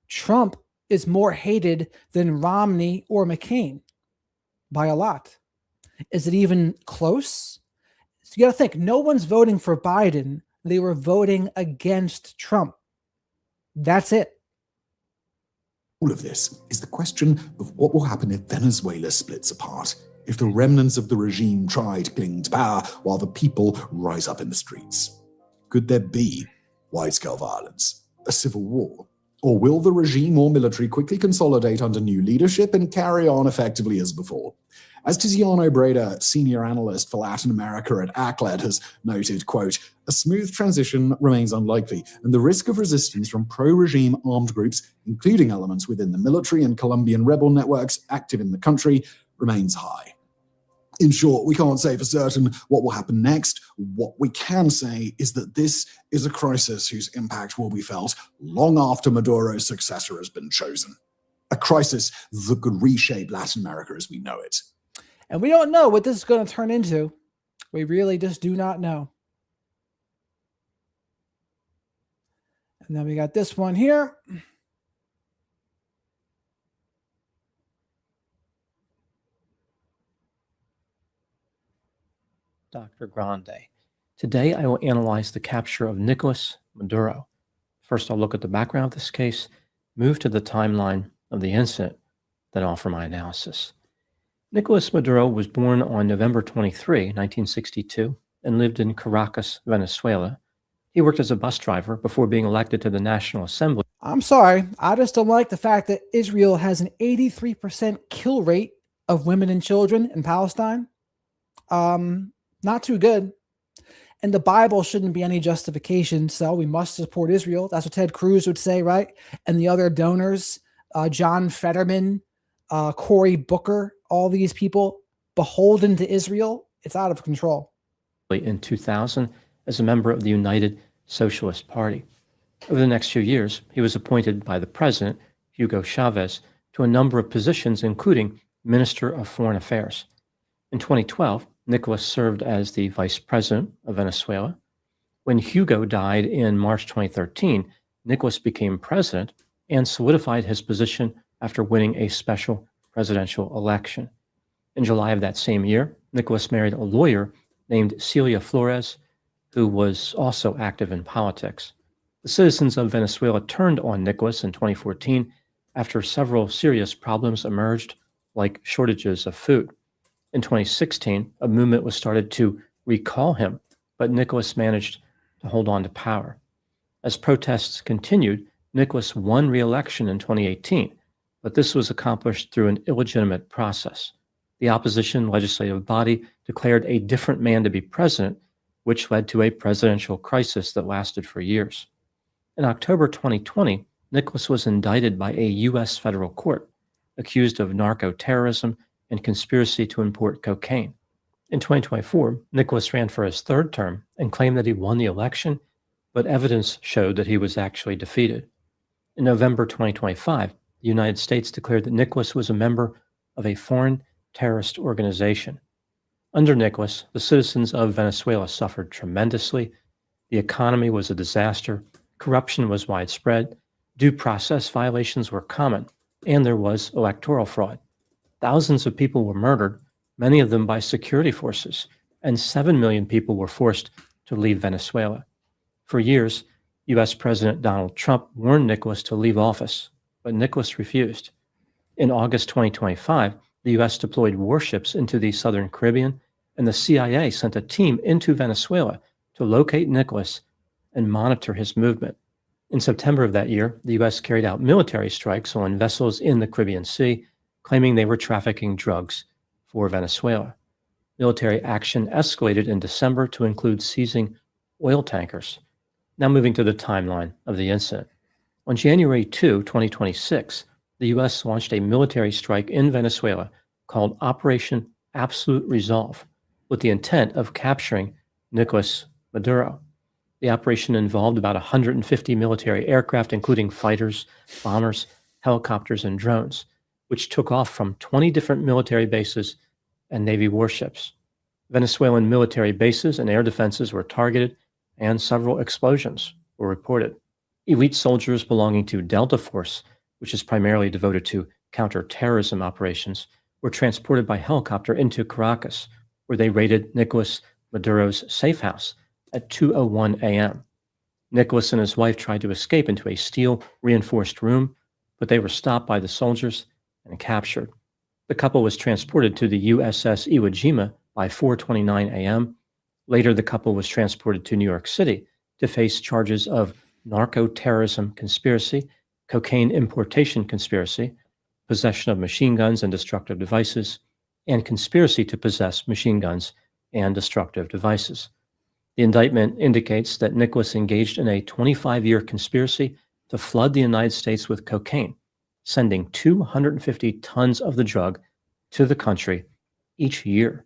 Trump is more hated than Romney or McCain by a lot. Is it even close? So you got to think, no one's voting for Biden. They were voting against Trump. That's it. All of this is the question of what will happen if Venezuela splits apart, if the remnants of the regime try to cling to power while the people rise up in the streets. Could there be wide-scale violence, a civil war, Or will the regime or military quickly consolidate under new leadership and carry on effectively as before? As Tiziano Breda, senior analyst for Latin America at ACLED, has noted, quote, a smooth transition remains unlikely, and the risk of resistance from pro-regime armed groups, including elements within the military and Colombian rebel networks active in the country, remains high. In short, we can't say for certain what will happen next. What we can say is that this is a crisis whose impact will be felt long after Maduro's successor has been chosen. A crisis that could reshape Latin America as we know it. And we don't know what this is going to turn into. We really just do not know. And then we got this one here. Dr. Grande. Today, I will analyze the capture of Nicolas Maduro. First, I'll look at the background of this case, move to the timeline of the incident, then offer my analysis. Nicolas Maduro was born on November 23, 1962, and lived in Caracas, Venezuela. He worked as a bus driver before being elected to the National Assembly. I'm sorry. I just don't like the fact that Israel has an 83% kill rate of women and children in Palestine. Not too good. And the Bible shouldn't be any justification, so we must support Israel. That's what Ted Cruz would say, right? And the other donors, John Fetterman, Cory Booker, all these people beholden to Israel. It's out of control. In 2000, as a member of the United Socialist Party. Over the next few years, he was appointed by the president, Hugo Chavez, to a number of positions, including Minister of Foreign Affairs. In 2012, Nicolas served as the vice president of Venezuela. When Hugo died in March 2013, Nicolas became president and solidified his position after winning a special presidential election. In July of that same year, Nicolas married a lawyer named Celia Flores, who was also active in politics. The citizens of Venezuela turned on Nicolas in 2014 after several serious problems emerged, like shortages of food. In 2016, a movement was started to recall him, but Nicolas managed to hold on to power. As protests continued, Nicolas won re-election in 2018, but this was accomplished through an illegitimate process. The opposition legislative body declared a different man to be president, which led to a presidential crisis that lasted for years. In October 2020, Nicolas was indicted by a U.S. federal court, accused of narco-terrorism and conspiracy to import cocaine. In 2024, Nicolas ran for his third term and claimed that he won the election, but evidence showed that he was actually defeated. In November 2025, the United States declared that Nicolas was a member of a foreign terrorist organization. Under Nicolas, the citizens of Venezuela suffered tremendously. The economy was a disaster, corruption was widespread, due process violations were common, and there was electoral fraud. Thousands of people were murdered, many of them by security forces, and 7 million people were forced to leave Venezuela. For years, U.S. President Donald Trump warned Nicolas to leave office, but Nicolas refused. In August 2025, the U.S. deployed warships into the southern Caribbean, and the CIA sent a team into Venezuela to locate Nicolas and monitor his movement. In September of that year, the U.S. carried out military strikes on vessels in the Caribbean Sea, claiming they were trafficking drugs for Venezuela. Military action escalated in December to include seizing oil tankers. Now moving to the timeline of the incident. On January 2, 2026, the U.S. launched a military strike in Venezuela called Operation Absolute Resolve, with the intent of capturing Nicolas Maduro. The operation involved about 150 military aircraft, including fighters, bombers, helicopters, and drones, which took off from 20 different military bases and Navy warships. Venezuelan military bases and air defenses were targeted, and several explosions were reported. Elite soldiers belonging to Delta Force, which is primarily devoted to counterterrorism operations, were transported by helicopter into Caracas, where they raided Nicolas Maduro's safe house at 2:01 a.m. Nicolas and his wife tried to escape into a steel-reinforced room, but they were stopped by the soldiers and captured. The couple was transported to the USS Iwo Jima by 4:29 a.m. Later, the couple was transported to New York City to face charges of narco-terrorism conspiracy, cocaine importation conspiracy, possession of machine guns and destructive devices, and conspiracy to possess machine guns and destructive devices. The indictment indicates that Nicholas engaged in a 25-year conspiracy to flood the United States with cocaine, sending 250 tons of the drug to the country each year.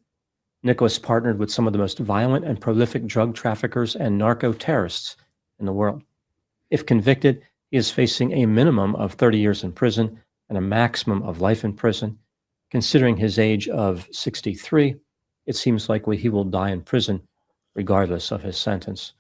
Nicholas partnered with some of the most violent and prolific drug traffickers and narco-terrorists in the world. If convicted, he is facing a minimum of 30 years in prison and a maximum of life in prison. Considering his age of 63, it seems likely he will die in prison regardless of his sentence.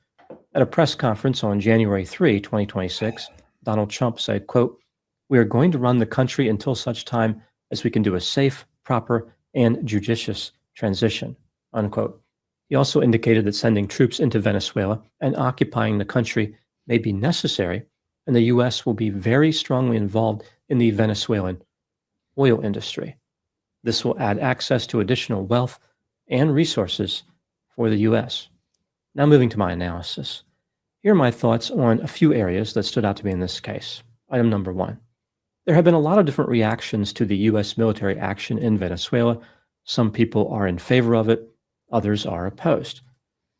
At a press conference on January 3, 2026, Donald Trump said, quote, "We are going to run the country until such time as we can do a safe, proper, and judicious transition," unquote. He also indicated that sending troops into Venezuela and occupying the country may be necessary, and the U.S. will be very strongly involved in the Venezuelan oil industry. This will add access to additional wealth and resources for the U.S. Now moving to my analysis. Here are my thoughts on a few areas that stood out to me in this case. Item number one. There have been a lot of different reactions to the U.S. military action in Venezuela. Some people are in favor of it, others are opposed.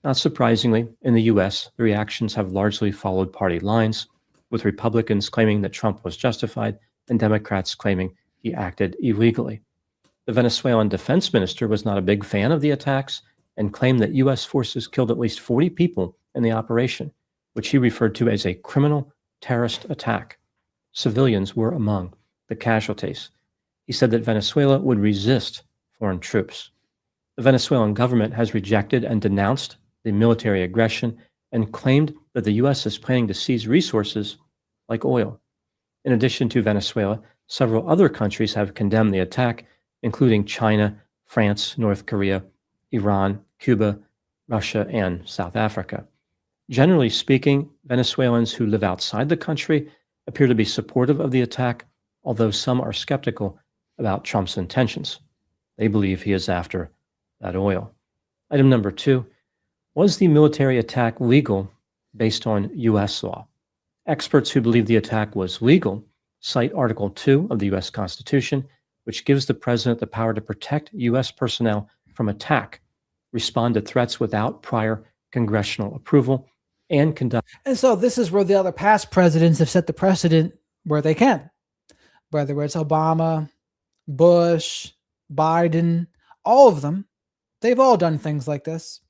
Not surprisingly, in the U.S., the reactions have largely followed party lines, with Republicans claiming that Trump was justified and Democrats claiming he acted illegally. The Venezuelan defense minister was not a big fan of the attacks and claimed that U.S. forces killed at least 40 people in the operation, which he referred to as a criminal terrorist attack. Civilians were among the casualties. He said that Venezuela would resist foreign troops. The Venezuelan government has rejected and denounced the military aggression and claimed that the U.S. is planning to seize resources like oil. In addition to Venezuela, several other countries have condemned the attack, including China, France, North Korea, Iran, Cuba, Russia, and South Africa. Generally speaking, Venezuelans who live outside the country appear to be supportive of the attack, although some are skeptical about Trump's intentions. They believe he is after that oil. Item number two, was the military attack legal based on U.S. law? Experts who believe the attack was legal cite Article 2 of the U.S. Constitution, which gives the president the power to protect U.S. personnel from attack, respond to threats without prior congressional approval, and conduct. And so this is where the other past presidents have set the precedent where they can, whether it's Obama, Bush, Biden, all of them, they've all done things like this.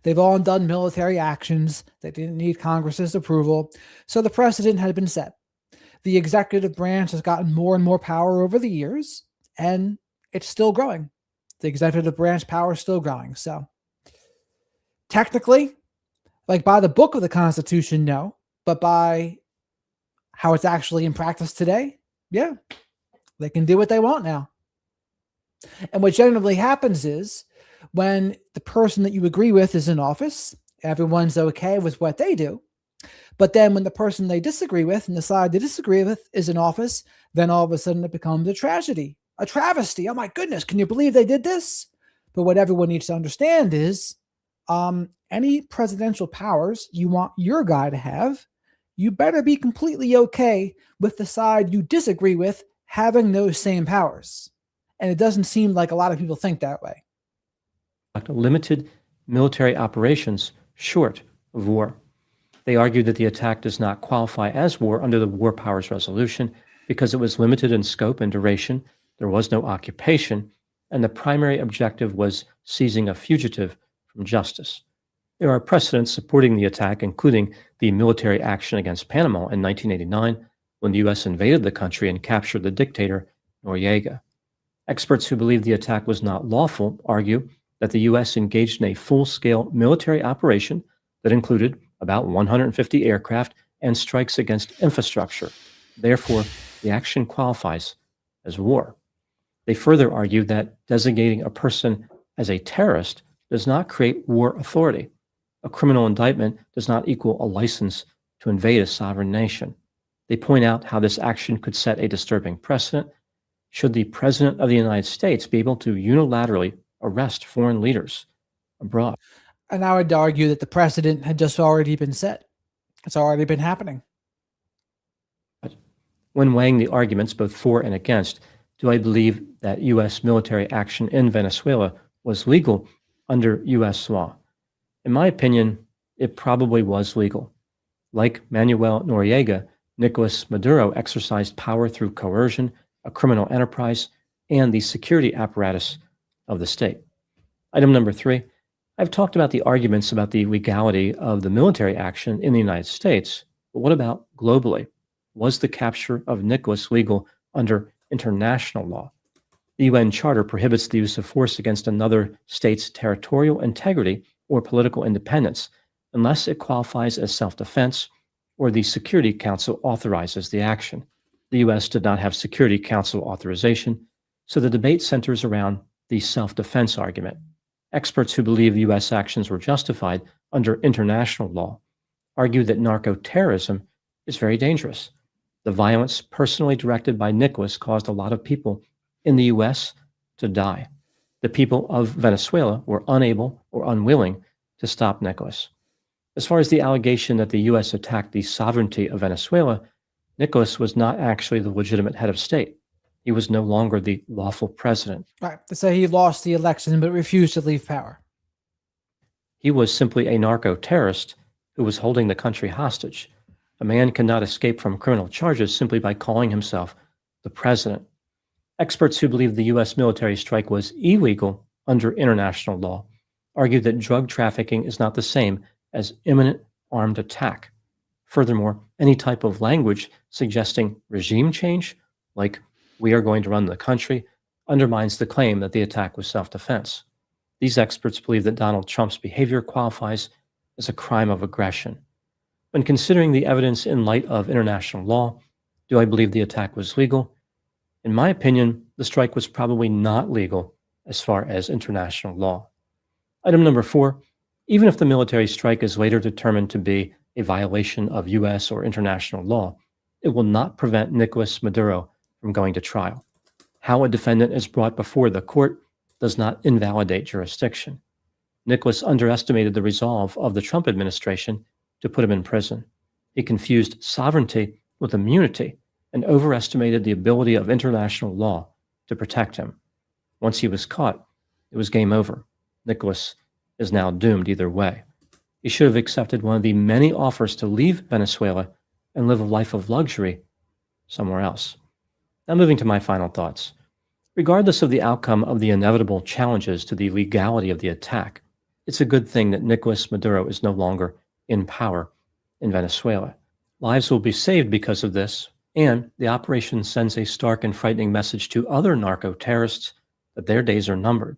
They've all done military actions that didn't need Congress's approval. So the precedent had been set. The executive branch has gotten more and more power over the years, and it's still growing. The executive branch power is still growing. So technically, like by the book of the Constitution, no, but by how it's actually in practice today, yeah, they can do what they want now. And what generally happens is when the person that you agree with is in office, everyone's okay with what they do. But then when the person they disagree with and the side they disagree with is in office, then all of a sudden it becomes a tragedy, a travesty. Oh my goodness, can you believe they did this? But what everyone needs to understand is any presidential powers you want your guy to have, you better be completely okay with the side you disagree with having those same powers. And it doesn't seem like a lot of people think that way. Limited military operations short of war. They argued that the attack does not qualify as war under the War Powers Resolution because it was limited in scope and duration, there was no occupation, and the primary objective was seizing a fugitive from justice. There are precedents supporting the attack, including the military action against Panama in 1989, when the U.S. invaded the country and captured the dictator Noriega. Experts who believe the attack was not lawful argue that the U.S. engaged in a full-scale military operation that included about 150 aircraft and strikes against infrastructure. Therefore, the action qualifies as war. They further argue that designating a person as a terrorist does not create war authority. A criminal indictment does not equal a license to invade a sovereign nation. They point out how this action could set a disturbing precedent. Should the President of the United States be able to unilaterally arrest foreign leaders abroad? And I would argue that the precedent had just already been set. It's already been happening. When weighing the arguments both for and against, do I believe that U.S. military action in Venezuela was legal under U.S. law? In my opinion, it probably was legal. Like Manuel Noriega, Nicolas Maduro exercised power through coercion, a criminal enterprise, and the security apparatus of the state. Item number 3, I've talked about the arguments about the legality of the military action in the United States, but what about globally? Was the capture of Nicolas legal under international law? The UN Charter prohibits the use of force against another state's territorial integrity or political independence unless it qualifies as self-defense or the Security Council authorizes the action. The U.S. did not have Security Council authorization, so the debate centers around the self-defense argument. Experts who believe U.S. actions were justified under international law argue that narco-terrorism is very dangerous. The violence personally directed by Nicolas caused a lot of people in the U.S. to die. The people of Venezuela were unable or unwilling to stop Nicolas. As far as the allegation that the U.S. attacked the sovereignty of Venezuela, Nicolas was not actually the legitimate head of state. He was no longer the lawful president. Right. They say he lost the election but refused to leave power. He was simply a narco-terrorist who was holding the country hostage. A man cannot escape from criminal charges simply by calling himself the president. Experts who believe the U.S. military strike was illegal under international law argue that drug trafficking is not the same as imminent armed attack. Furthermore, any type of language suggesting regime change, like "we are going to run the country," undermines the claim that the attack was self-defense. These experts believe that Donald Trump's behavior qualifies as a crime of aggression. When considering the evidence in light of international law, do I believe the attack was legal? In my opinion, the strike was probably not legal as far as international law. Item number 4, even if the military strike is later determined to be a violation of U.S. or international law, it will not prevent Nicolas Maduro from going to trial. How a defendant is brought before the court does not invalidate jurisdiction. Nicolas underestimated the resolve of the Trump administration to put him in prison. He confused sovereignty with immunity and overestimated the ability of international law to protect him. Once he was caught, it was game over. Nicolas is now doomed either way. He should have accepted one of the many offers to leave Venezuela and live a life of luxury somewhere else. Now moving to my final thoughts. Regardless of the outcome of the inevitable challenges to the legality of the attack, it's a good thing that Nicolas Maduro is no longer in power in Venezuela. Lives will be saved because of this, and the operation sends a stark and frightening message to other narco-terrorists that their days are numbered.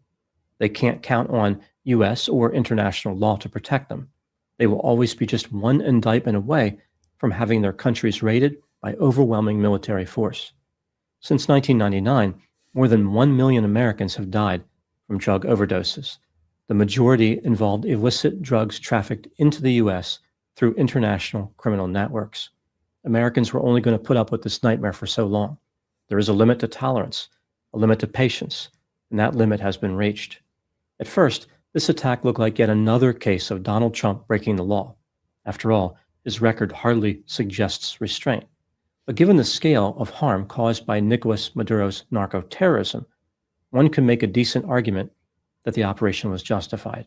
They can't count on U.S. or international law to protect them. They will always be just one indictment away from having their countries raided by overwhelming military force. Since 1999, more than 1 million Americans have died from drug overdoses. The majority involved illicit drugs trafficked into the U.S. through international criminal networks. Americans were only going to put up with this nightmare for so long. There is a limit to tolerance, a limit to patience, and that limit has been reached. At first, this attack looked like yet another case of Donald Trump breaking the law. After all, his record hardly suggests restraint. But given the scale of harm caused by Nicolas Maduro's narco-terrorism, one can make a decent argument that the operation was justified.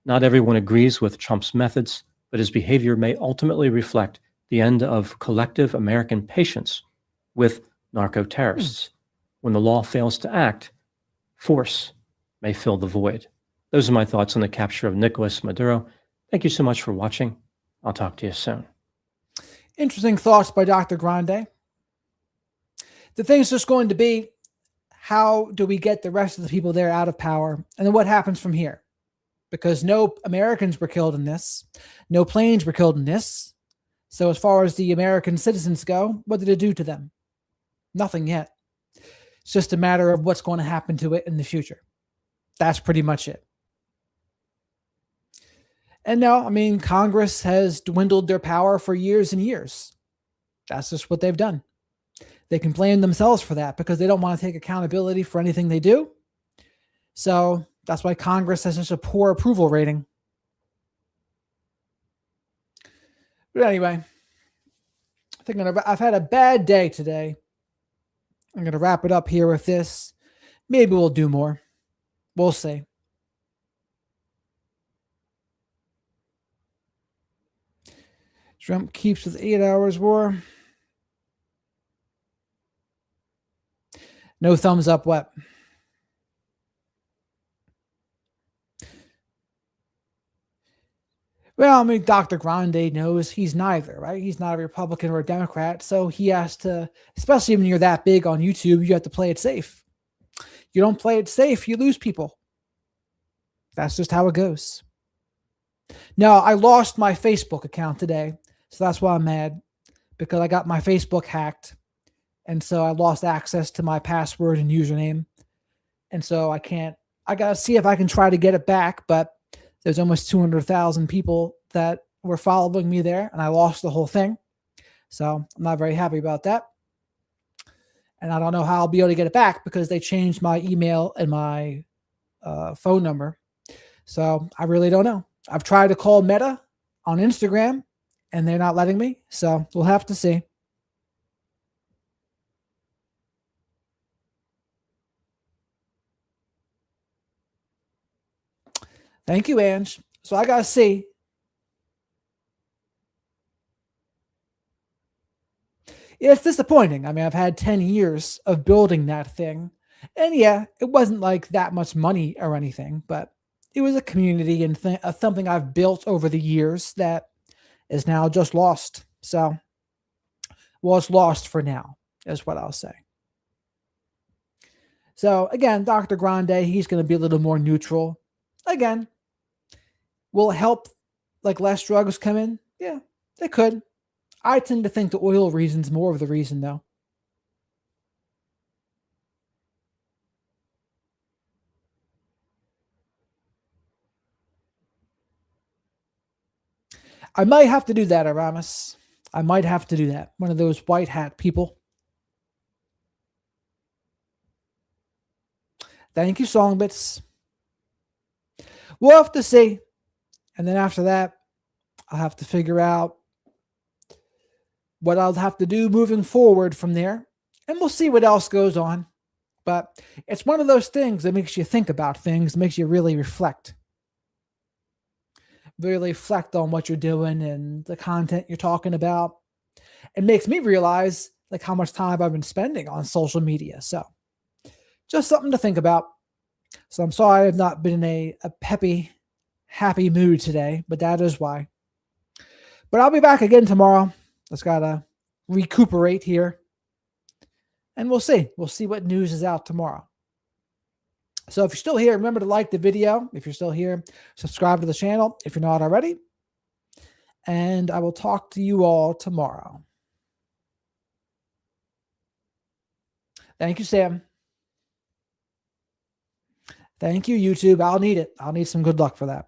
Not everyone agrees with Trump's methods, but his behavior may ultimately reflect the end of collective American patience with narco-terrorists. When the law fails to act, force may fill the void. Those are my thoughts on the capture of Nicolas Maduro. Thank you so much for watching. I'll talk to you soon. Interesting thoughts by Dr. Grande. The thing's just going to be, how do we get the rest of the people there out of power? And then what happens from here? Because no Americans were killed in this. No planes were killed in this. So as far as the American citizens go, what did it do to them? Nothing yet. It's just a matter of what's going to happen to it in the future. That's pretty much it. And no, I mean, Congress has dwindled their power for years and years. That's just what they've done. They can blame themselves for that because they don't want to take accountability for anything they do. So that's why Congress has such a poor approval rating. But anyway, think I've had a bad day today. I'm going to wrap it up here with this. Maybe we'll do more. We'll see. Trump keeps with 8 hours war. No thumbs up what? Well, I mean, Dr. Grande knows he's neither, right? He's not a Republican or a Democrat. So he has to, especially when you're that big on YouTube, you have to play it safe. You don't play it safe, you lose people. That's just how it goes. Now, I lost my Facebook account today. So that's why I'm mad, because I got my Facebook hacked. And so I lost access to my password and username. And so I got to see if I can try to get it back. But there's almost 200,000 people that were following me there, and I lost the whole thing. So I'm not very happy about that. And I don't know how I'll be able to get it back because they changed my email and my phone number. So I really don't know. I've tried to call Meta on Instagram, and they're not letting me. So we'll have to see. Thank you, Ange. So I got to see. It's disappointing. I mean, I've had 10 years of building that thing. And yeah, it wasn't like that much money or anything, but it was a community and something I've built over the years that is now just lost. So, well, it's lost for now, is what I'll say. So again, Dr. Grande, he's going to be a little more neutral. Again, will it help like less drugs come in? Yeah, they could. I tend to think the oil reason's more of the reason, though. I might have to do that, Aramis. I might have to do that. One of those white hat people. Thank you, Songbits. We'll have to see. And then after that, I'll have to figure out what I'll have to do moving forward from there. And we'll see what else goes on. But it's one of those things that makes you think about things, makes you really reflect. Really reflect on what you're doing and the content you're talking about. It makes me realize like how much time I've been spending on social media. So just something to think about. So I'm sorry I've not been in a peppy, happy mood today, but that is why. But I'll be back again tomorrow. Just gotta recuperate here. And we'll see. We'll see what news is out tomorrow. So if you're still here, remember to like the video. If you're still here, subscribe to the channel if you're not already. And I will talk to you all tomorrow. Thank you, Sam. Thank you, YouTube. I'll need it. I'll need some good luck for that.